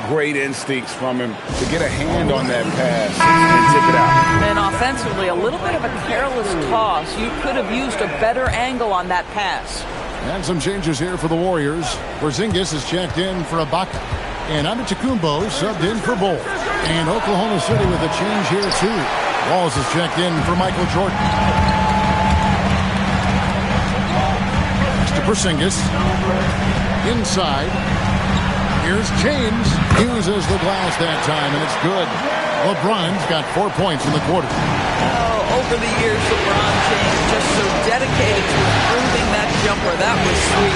Great instincts from him to get a hand on that pass and tip it out.
And offensively, a little bit of a careless toss. You could have used a better angle on that pass.
And some changes here for the Warriors. Porzingis is checked in for Ibaka. And Antetokounmpo subbed in for Bol. And Oklahoma City with a change here too. Walls is checked in for Michael Jordan. Porzingis inside. Here's James. Uses the glass that time, and it's good. LeBron's got 4 points in the quarter.
Oh, over the years, LeBron James just so dedicated to improving that jumper. That was sweet.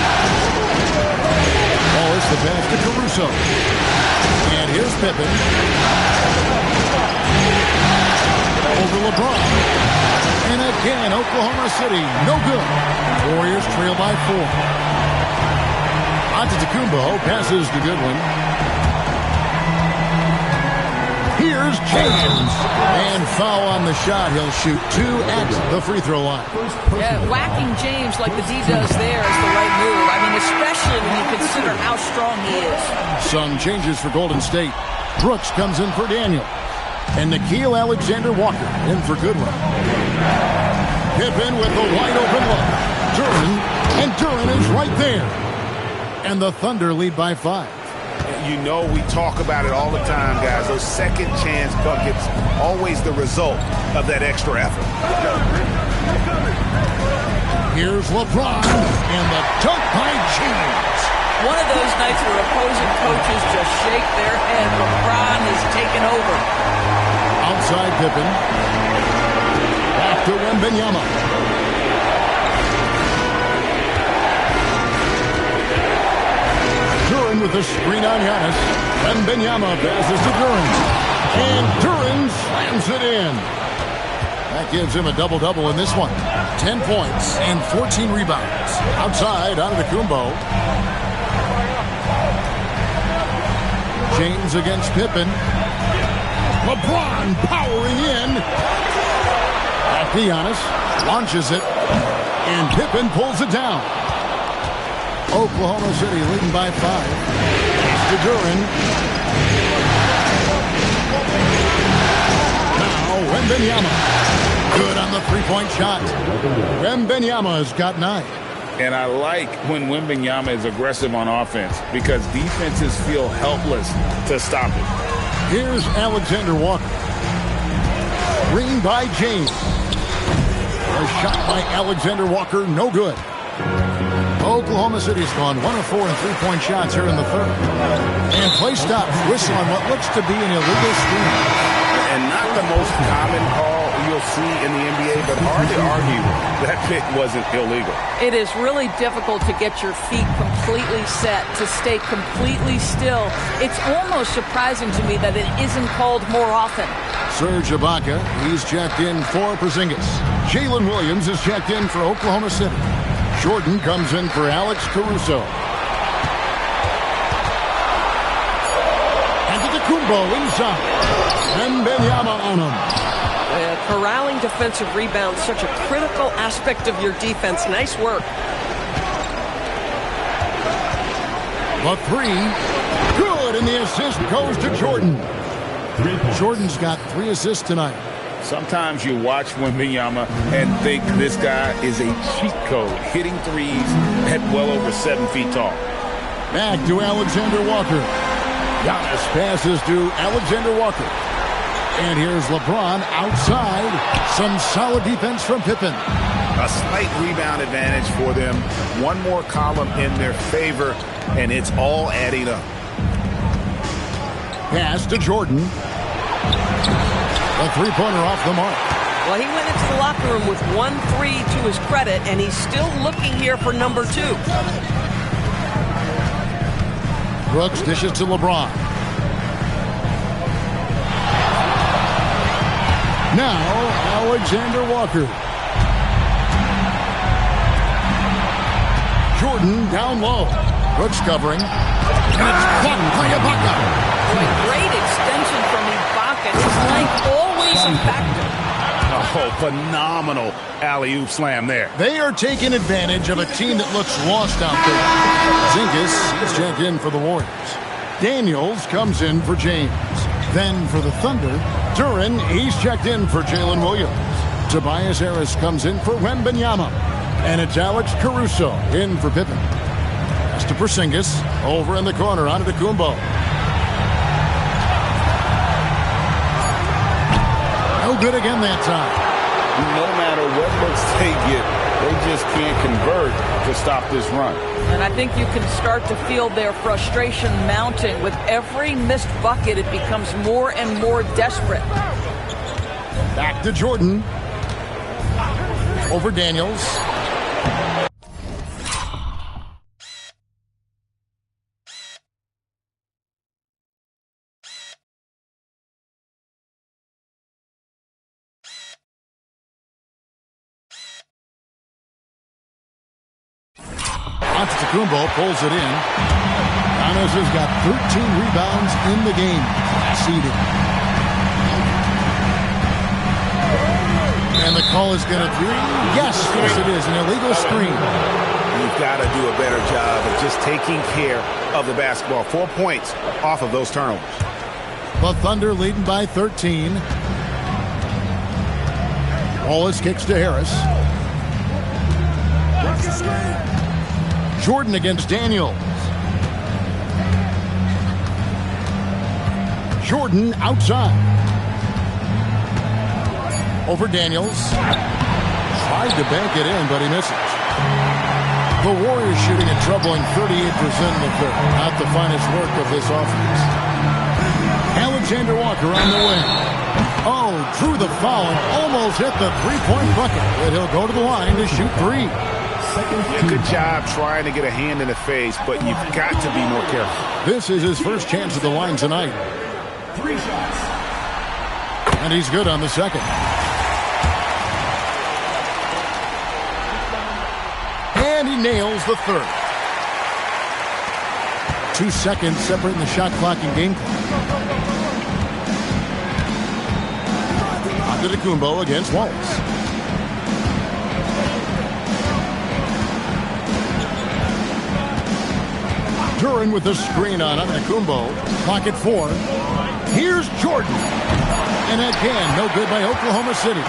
Oh, it's the pass to Caruso. And here's Pippen. Over LeBron. And again, Oklahoma City, no good. Warriors trail by 4. Antetokounmpo passes to Goodwin. Here's James. And foul on the shot. He'll shoot 2 at the free throw line.
Yeah, whacking James like the D does there is the right move. I mean, especially when you consider how strong he is.
Some changes for Golden State. Brooks comes in for Daniel. And Nickeil Alexander-Walker in for Goodwin. Pippen with the wide-open look. Duren is right there. And the Thunder lead by 5.
You know we talk about it all the time, guys. Those second chance buckets, always the result of that extra effort.
Here's LeBron and the dunk by James.
One of those nights where opposing coaches just shake their head. LeBron has taken over.
Outside Pippen. Back to Wembanyama. Duren with the screen on Giannis. Wembanyama passes to Duren. And Duren slams it in. That gives him a double-double in this one. 10 points and 14 rebounds. Outside, Antetokounmpo. James against Pippen. LeBron powering in. Back to Giannis. Launches it. And Pippen pulls it down. Oklahoma City leading by 5. To Duren. three-point shot. Wembanyama's got 9.
And I like when Wembanyama is aggressive on offense because defenses feel helpless to stop it.
Here's Alexander Walker. Screen by James. A shot by Alexander Walker, no good. Oklahoma City's gone 1 of 4 in three-point shots here in the third. And play stops. Whistle on what looks to be an illegal screen.
And not the most common call you'll see in the NBA, but hard to argue that pick wasn't illegal.
It is really difficult to get your feet completely set, to stay completely still. It's almost surprising to me that it isn't called more often.
Serge Ibaka, he's checked in for Porzingis. Jalen Williams is checked in for Oklahoma City. Jordan comes in for Alex Caruso. Antetokounmpo inside. Wembanyama on him.
Corralling defensive rebounds, such a critical aspect of your defense. Nice work.
The three. Good, and the assist goes to Jordan. Jordan's got 3 assists tonight.
Sometimes you watch Wembanyama and think this guy is a cheat code, hitting threes at well over 7 feet tall.
Back to Alexander Walker. Giannis passes to Alexander Walker. And here's LeBron outside. Some solid defense from Pippen.
A slight rebound advantage for them. One more column in their favor, and it's all adding up.
Pass to Jordan. A three-pointer off the mark.
Well, he went into the locker room with 1 3 to his credit, and he's still looking here for number 2.
Brooks dishes to LeBron. Now, Alexander Walker. Jordan down low. Brooks covering. And it's blocked by Ibaka.
Great extension from Ibaka. His length always a factor.
Oh, phenomenal alley-oop slam there.
They are taking advantage of a team that looks lost out there. Zingas, he's checked in for the Warriors. Daniels comes in for James. Then for the Thunder, Duren, he's checked in for Jalen Williams. Tobias Harris comes in for Wembanyama. And it's Alex Caruso in for Pippen. Pass to Porzingis, over in the corner, Antetokounmpo. No good again that time.
No matter what looks they get, they just can't convert to stop this run.
And I think you can start to feel their frustration mounting. With every missed bucket, it becomes more and more desperate.
Back to Jordan. Over Daniels. Antetokounmpo pulls it in. Giannis has got 13 rebounds in the game. Seeded. And the call is going to be, yes, it is, an illegal screen.
You've got to do a better job of just taking care of the basketball. 4 points off of those turnovers.
The Thunder leading by 13. Wallace kicks to Harris. Jordan against Daniels. Jordan outside. Over Daniels. Tried to bank it in, but he misses. The Warriors shooting a troubling 38% in the third. Not the finest work of this offense. Alexander Walker on the wing. Oh, drew the foul and almost hit the three-point bucket. But he'll go to the line to shoot 3.
Yeah, good job trying to get a hand in the face, but you've got to be more careful.
This is his first chance at the line tonight.
3 shots.
And he's good on the second. And he nails the third. 2 seconds separating the shot clock and game clock. Antetokounmpo against Wallace. Duren with the screen on Antetokounmpo. Clock at 4. Here's Jordan. And again, no good by Oklahoma City.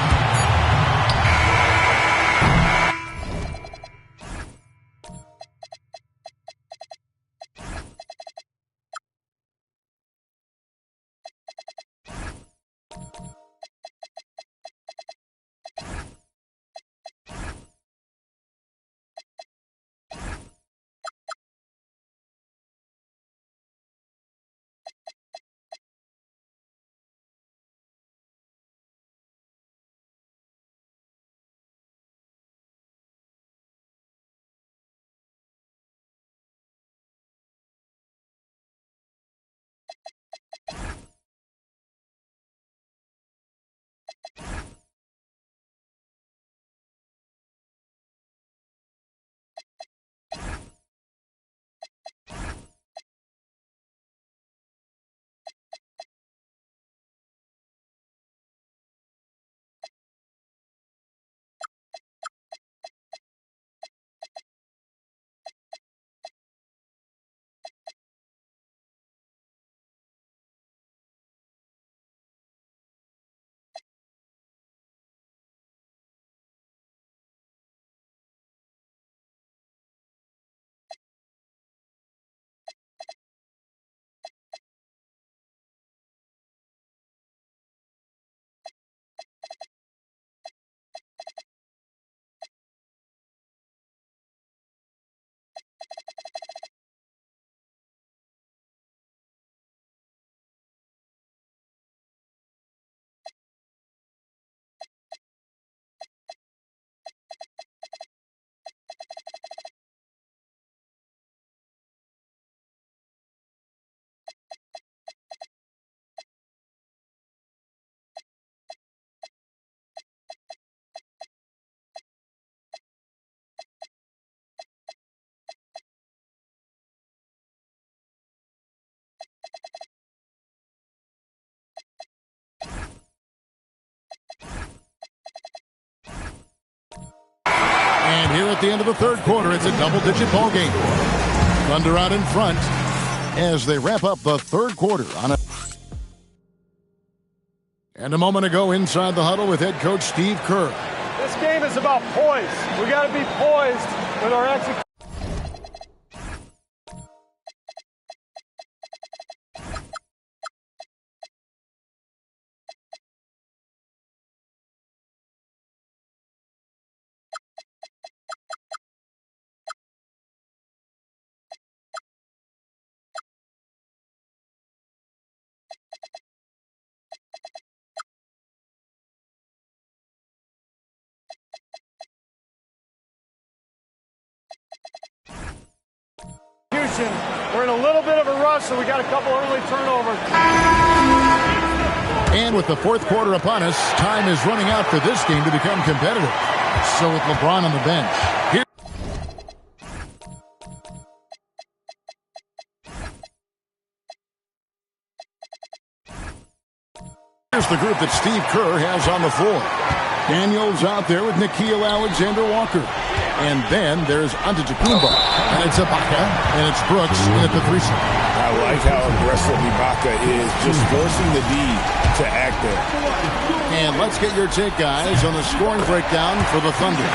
at the end of the third quarter. It's a double-digit ball game. Thunder out in front as they wrap up the third quarter. And a moment ago inside the huddle with head coach Steve Kerr.
This game is about poise. We got to be poised with our execution. We're in a little bit of a rush, so we got a couple early turnovers.
And with the fourth quarter upon us, time is running out for this game to become competitive. So with LeBron on the bench. Here's the group that Steve Kerr has on the floor. Daniels out there with Nickeil Alexander-Walker. And then there's Antetokounmpo, and it's Ibaka, and it's Brooks in at the 3-6.
I like how aggressive Ibaka is, just forcing the D to act there.
And let's get your take, guys, on the scoring breakdown for the Thunder.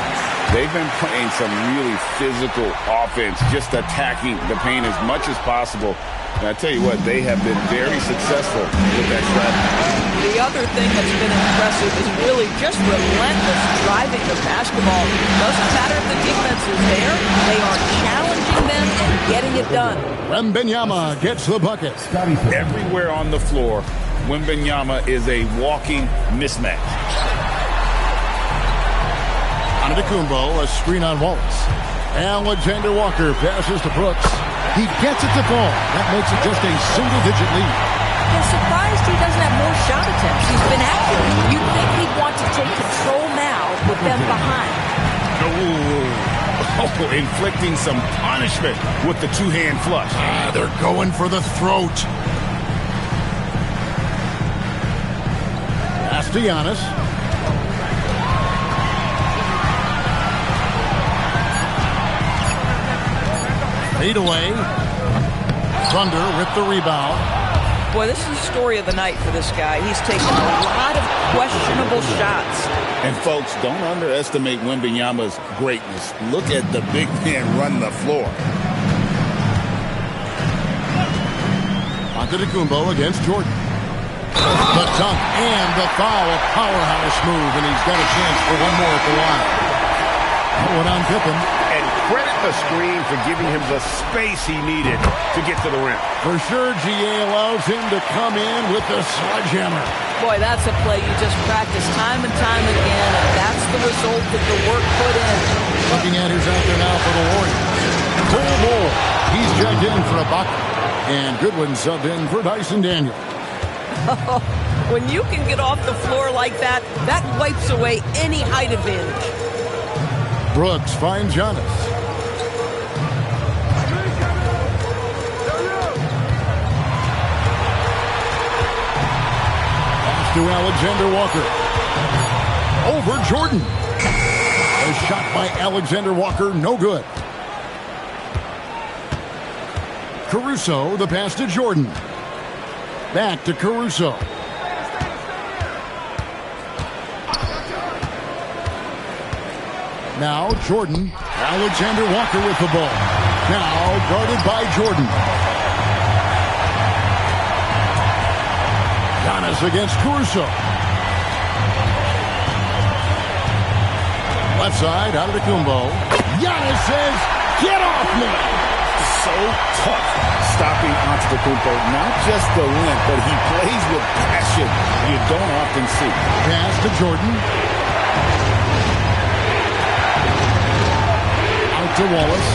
They've been playing some really physical offense, just attacking the paint as much as possible. And I tell you what, they have been very successful with that strategy.
The other thing that's been impressive is really just relentless driving the basketball. Doesn't matter if the defense is there, they are challenging them and getting it done.
Wembanyama gets the bucket.
Everywhere on the floor, Wembanyama is a walking mismatch.
Antetokounmpo, a screen on Wallace. Alexander-Walker passes to Brooks. He gets it to fall. That makes it just a single-digit lead.
I'm surprised he doesn't have more shot attempts. He's been accurate. You'd think he'd want to take control now with them behind.
Oh, inflicting some punishment with the two-hand flush.
They're going for the throat. Pass to Giannis. Fade away. Thunder with the rebound.
Boy, this is the story of the night for this guy. He's taken a lot of questionable shots.
And folks, don't underestimate Wembanyama's greatness. Look at the big man run the floor.
Antetokounmpo against Jordan. The dunk and the foul, a powerhouse move, and he's got a chance for one more at the line. That one on Pippen.
And credit the screen for giving him the space he needed to get to the rim.
For sure, GA allows him to come in with the sledgehammer.
Boy, that's a play you just practice time and time again, and that's the result of the work put in.
Looking at who's out there now for the Warriors. Cole Moore, he's checked in for Ibaka. And Goodwin subbed in for Dyson Daniel.
When you can get off the floor like that, that wipes away any height advantage.
Brooks finds Giannis. Pass to Alexander-Walker. Over Jordan. A shot by Alexander-Walker, no good. Caruso, the pass to Jordan. Back to Caruso. Now Jordan. Alexander-Walker with the ball. Now guarded by Jordan. Giannis against Caruso. Left side, Antetokounmpo. Giannis says, "Get off me!"
So tough stopping Antetokounmpo. Not just the length, but he plays with passion you don't often see.
Pass to Jordan. Out to Wallace.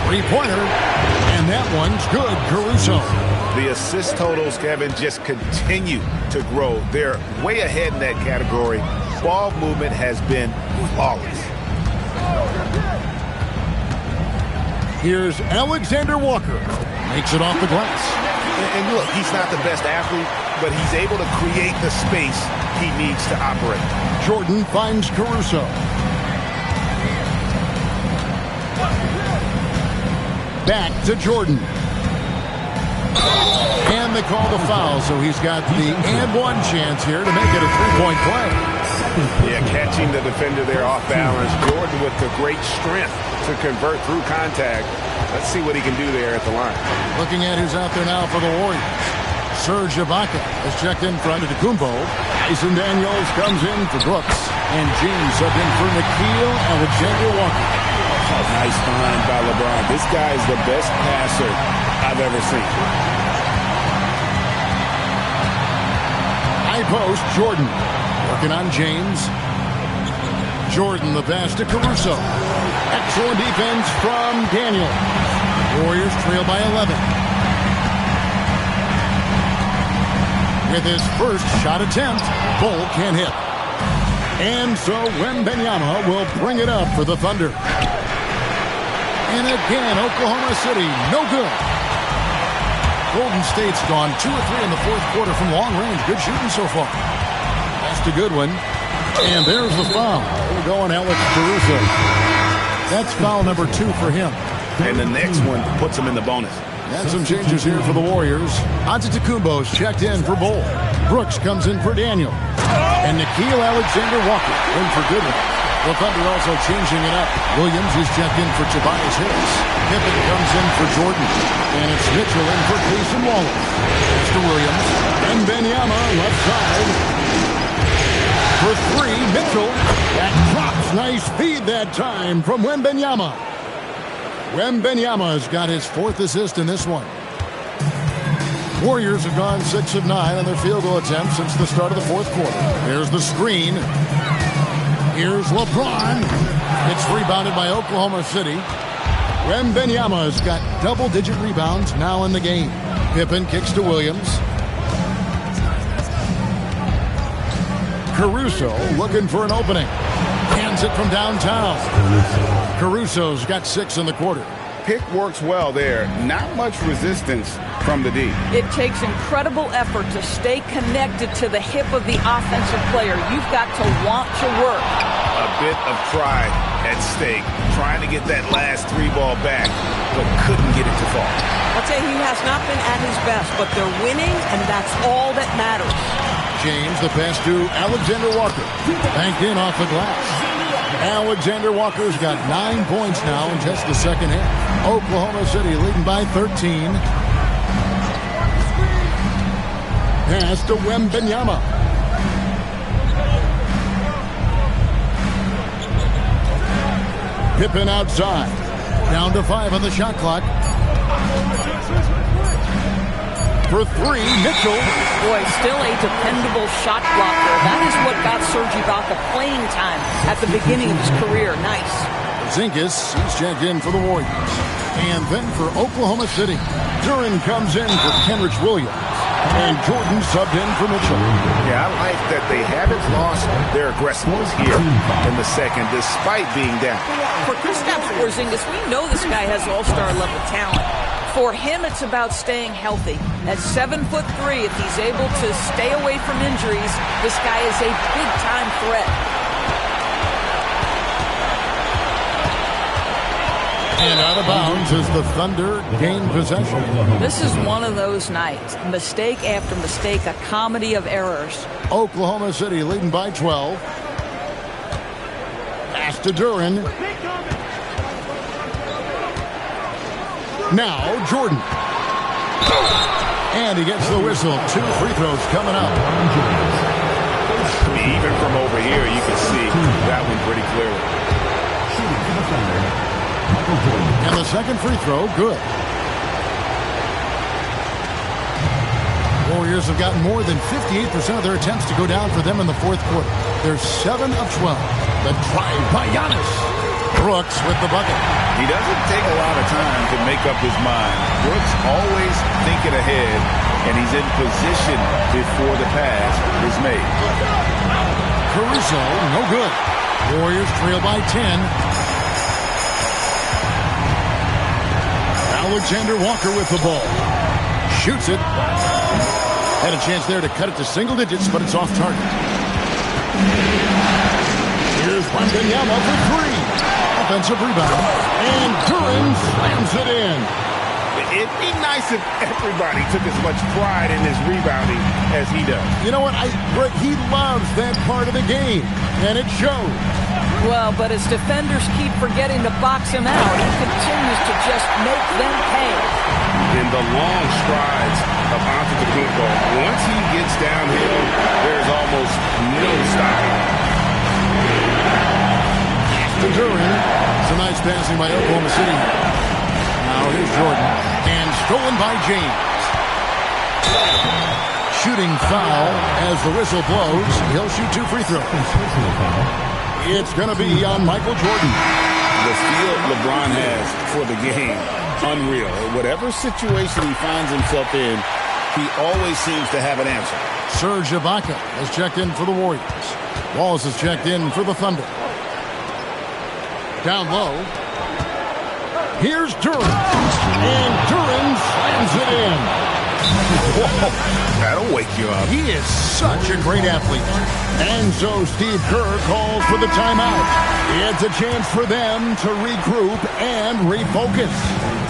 Three-pointer. And that one's good. Caruso.
The assist totals, Kevin, just continue to grow. They're way ahead in that category. Ball movement has been flawless.
Here's Alexander-Walker. Makes it off the glass.
And look, he's not the best athlete, but he's able to create the space he needs to operate.
Jordan finds Caruso. Back to Jordan. And they call the foul, so he's got the and one chance here to make it a three-point play.
Yeah, catching the defender there off balance. Jordan with the great strength to convert through contact. Let's see what he can do there at the line.
Looking at who's out there now for the Warriors. Serge Ibaka is checked in for Antetokounmpo. Tyson Daniels comes in for Brooks. And James subbed in for Nickeil Alexander-Walker.
Oh, nice find by LeBron. This guy is the best passer I've ever seen.
High post, Jordan. Working on James. Jordan, the pass to Caruso. Excellent defense from Daniels. Warriors trail by 11. With his first shot attempt, Bull can't hit. And so Wembanyama will bring it up for the Thunder. And again, Oklahoma City, no good. Golden State's gone 2 or 3 in the fourth quarter from long range. Good shooting so far. That's a good one. And there's the foul. We're going Alex Caruso. That's foul number 2 for him.
And the next one puts him in the bonus.
And some changes here for the Warriors. Antetokounmpo's checked in for Bull. Brooks comes in for Daniel. And Nickeil Alexander-Walker in for Goodwin. The Thunder also changing it up. Williams is checked in for Tobias Harris. Pippen comes in for Jordan. And it's Mitchell in for Cason Wallace. That's to Williams. And Wembanyama left side. For 3, Mitchell. That drops. Nice feed that time from Wembanyama. Wembanyama's got his 4th assist in this one. Warriors have gone 6 of 9 on their field goal attempts since the start of the fourth quarter. There's the screen. Here's LeBron. It's rebounded by Oklahoma City. Wembanyama's got double-digit rebounds now in the game. Pippen kicks to Williams. Caruso looking for an opening. Hands it from downtown. Caruso's got 6 in the quarter.
Pick works well there. Not much resistance from the D.
It takes incredible effort to stay connected to the hip of the offensive player. You've got to want to work.
A bit of pride at stake, trying to get that last 3 ball back, but couldn't get it to fall.
I'll tell you, he has not been at his best, but they're winning, and that's all that matters.
James, the pass to Alexander-Walker. Banked in off the glass. Alexander-Walker's got 9 points now in just the second half. Oklahoma City leading by 13. Pass to Wembanyama. Pippen outside. Down to 5 on the shot clock. For 3, Mitchell.
Boy, still a dependable shot blocker. That is what got Serge Ibaka playing time at the beginning of his career. Nice.
Zingas, he's checked in for the Warriors. And then for Oklahoma City, Duren comes in for Kenrich Williams. And Jordan subbed in for Mitchell.
Yeah, I like that they haven't lost their aggressiveness here in the second, despite being down.
For Kristaps Porzingis, we know this guy has all-star level talent. For him, it's about staying healthy. At 7'3", if he's able to stay away from injuries, this guy is a big-time threat.
And out of bounds as the Thunder gain possession.
This is one of those nights. Mistake after mistake, a comedy of errors.
Oklahoma City leading by 12. Pass to Duren. Now Jordan. And he gets the whistle. 2 free throws coming up.
Even from over here, you can see that one pretty clearly.
And the second free throw, good. Warriors have gotten more than 58% of their attempts to go down for them in the fourth quarter. They're 7 of 12. The drive by Giannis. Brooks with the bucket.
He doesn't take a lot of time to make up his mind. Brooks always thinking ahead, and he's in position before the pass is made.
Caruso, no good. Warriors trail by 10. Alexander-Walker with the ball. Shoots it. Had a chance there to cut it to single digits, but it's off target. Here's Wembanyama for 3. offensive rebound. And Duren slams it in.
It'd be nice if everybody took as much pride in his rebounding as he does.
You know what? Greg, he loves that part of the game, and it shows.
Well, but as defenders keep forgetting to box him out, he continues to just make them pay.
In the long strides of Antetokounmpo, once he gets downhill, there's almost no stopping.
To Duren. It's a nice passing by Oklahoma City. Now here's Jordan. And stolen by James. Shooting foul as the whistle blows. He'll shoot 2 free throws. It's going to be on Michael Jordan.
The feel LeBron has for the game, unreal. Whatever situation he finds himself in, he always seems to have an answer.
Serge Ibaka has checked in for the Warriors. Wallace has checked in for the Thunder. Down low. Here's Duren. And Duren slams it in.
Whoa, that'll wake you up.
He is such a great athlete. And so Steve Kerr calls for the timeout. It's a chance for them to regroup and refocus.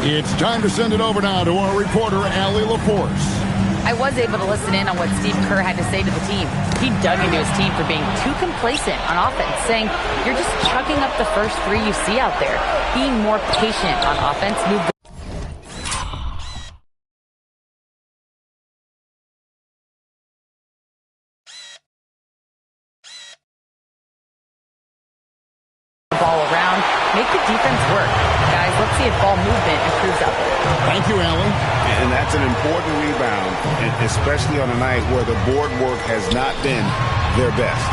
It's time to send it over now to our reporter, Allie LaForce.
I was able to listen in on what Steve Kerr had to say to the team. He dug into his team for being too complacent on offense, saying, you're just chucking up the first 3 you see out there. Being more patient on offense moved the ball around, make the defense work. Guys, let's see if ball movement improves out there.
Thank you, Allie.
And that's an important rebound, especially on a night where the board work has not been their best.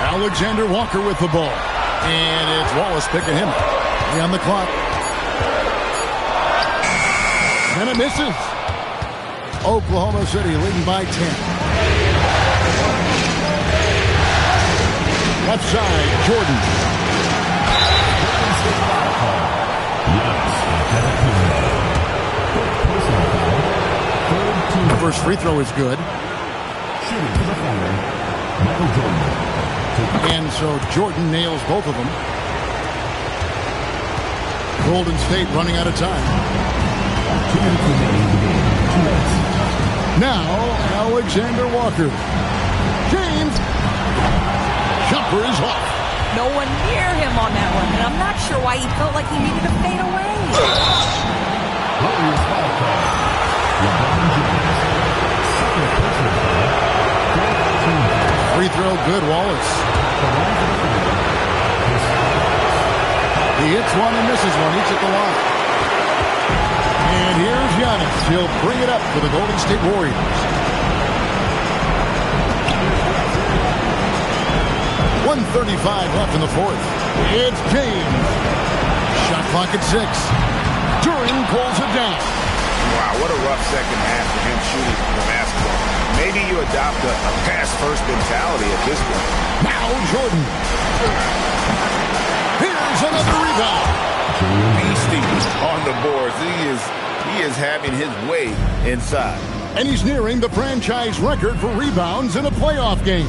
Alexander Walker with the ball. And it's Wallace picking him up. He on the clock. And it misses. Oklahoma City leading by 10. Left side, Jordan. The first free throw is good. And so Jordan nails both of them. Golden State running out of time. Now, Alexander Walker. James. Jumper is off.
No one near him on that one, and I'm not sure why he felt like he needed to fade away.
Free throw, good, Wallace. He hits one and misses one. He's at the line. And here's Giannis. He'll bring it up for the Golden State Warriors. 1:35 left in the fourth. It's James. Shot clock at 6. Duren pulls it down.
Wow, what a rough second half for him shooting the basketball. Maybe you adopt a pass-first mentality at this point.
Now Jordan. Here's another rebound.
Beastie on the boards. He is having his way inside.
And he's nearing the franchise record for rebounds in a playoff game.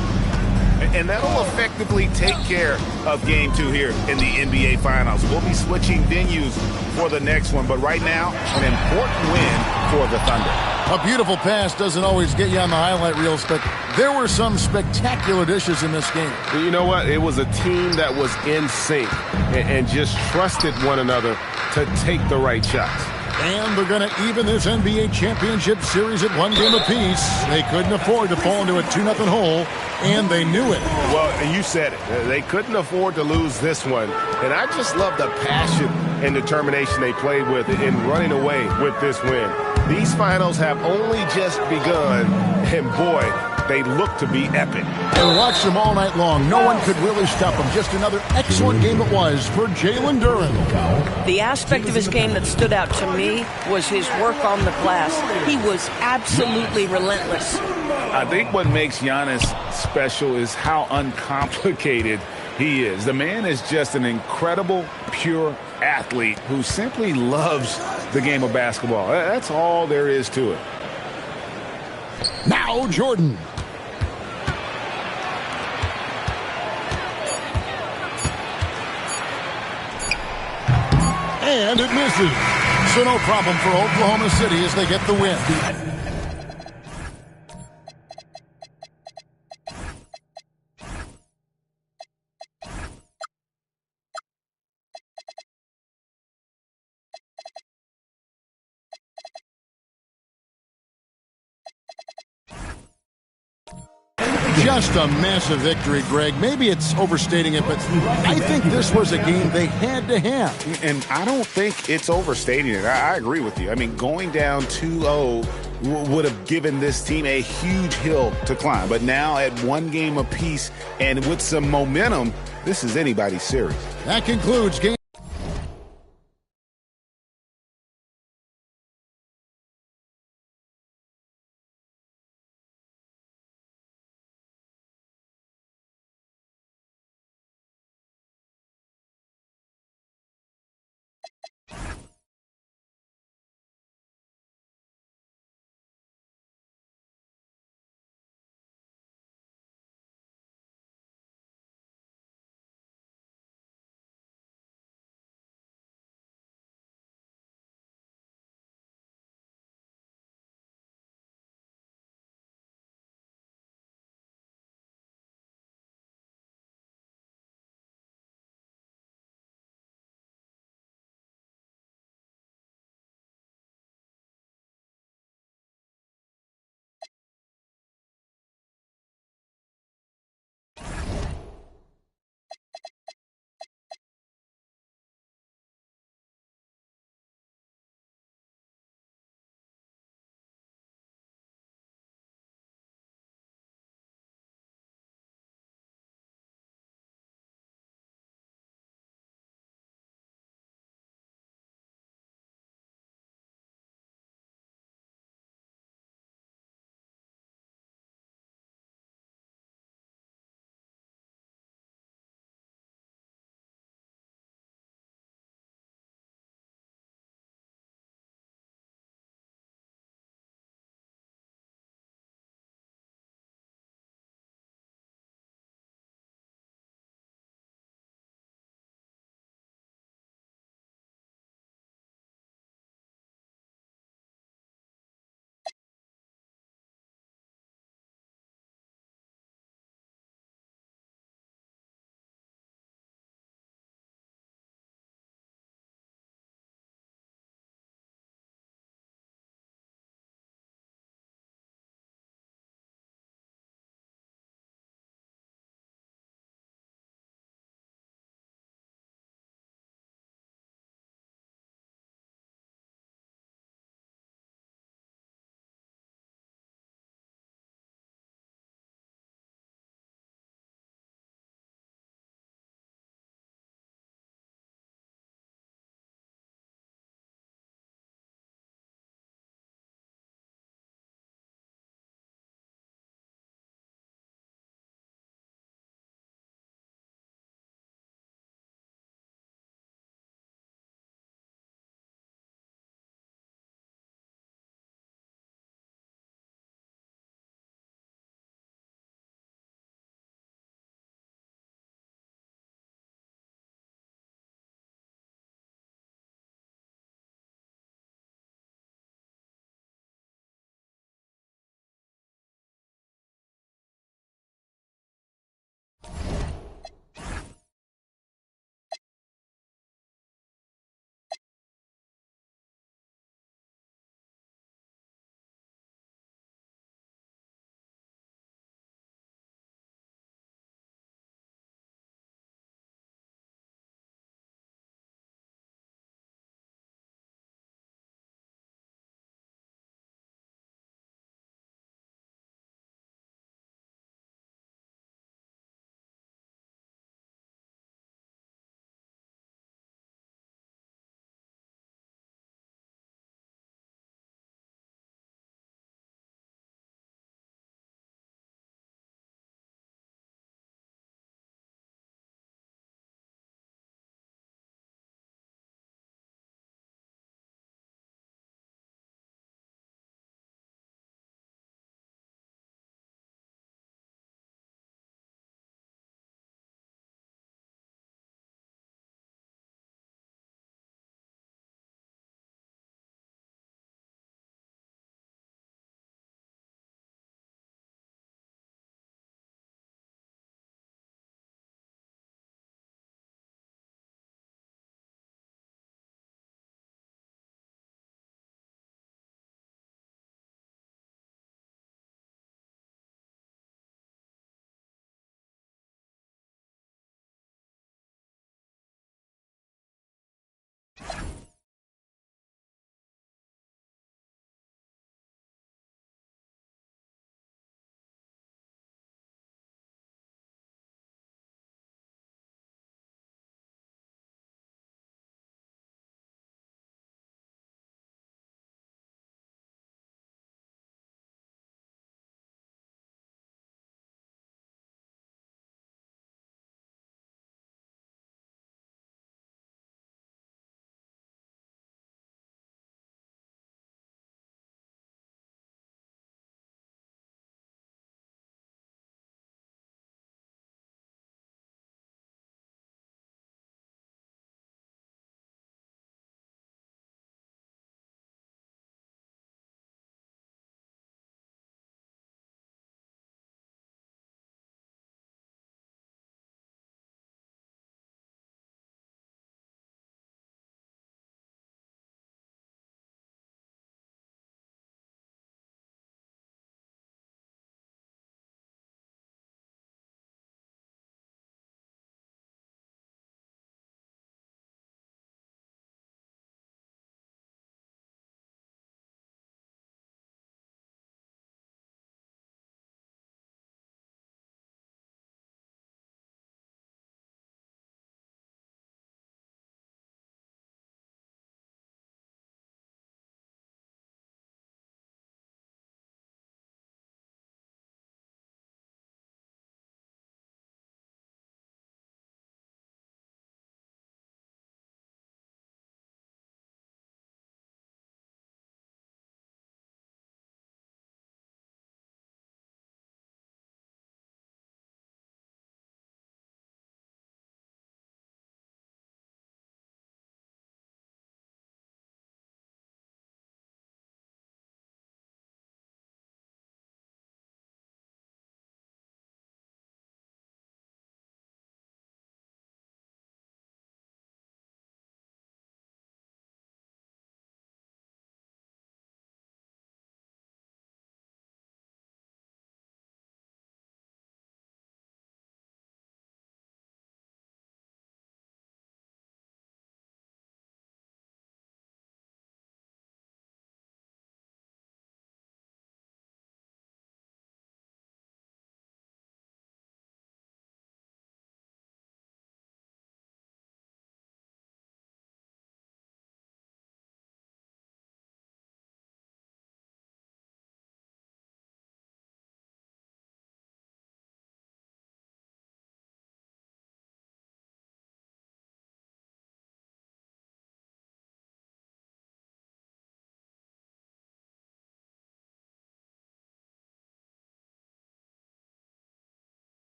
And that'll effectively take care of Game 2 here in the NBA Finals. We'll be switching venues for the next one, but right now, an important win for the Thunder.
A beautiful pass doesn't always get you on the highlight reels, but there were some spectacular dishes in this game.
You know what? It was a team that was in sync and just trusted one another to take the right shots.
And they're going to even this NBA championship series at 1 game apiece. They couldn't afford to fall into a 2-0 hole, and they knew it.
Well, you said it. They couldn't afford to lose this one. And I just love the passion and determination they played with in running away with this win. These finals have only just begun, and boy, they look to be epic.
And watched them all night long. No one could really stop them. Just another excellent game it was for Jalen Duren.
The aspect of his game that stood out to me was his work on the glass. He was absolutely relentless.
I think what makes Giannis special is how uncomplicated he is. The man is just an incredible, pure athlete who simply loves the game of basketball. That's all there is to it.
Now Jordan. And it misses. So no problem for Oklahoma City as they get the win. Just a massive victory, Greg. Maybe it's overstating it, but I think this was a game they had to have.
And I don't think it's overstating it. I agree with you. I mean, going down 2-0 would have given this team a huge hill to climb. But now at one game apiece and with some momentum, this is anybody's series.
That concludes game.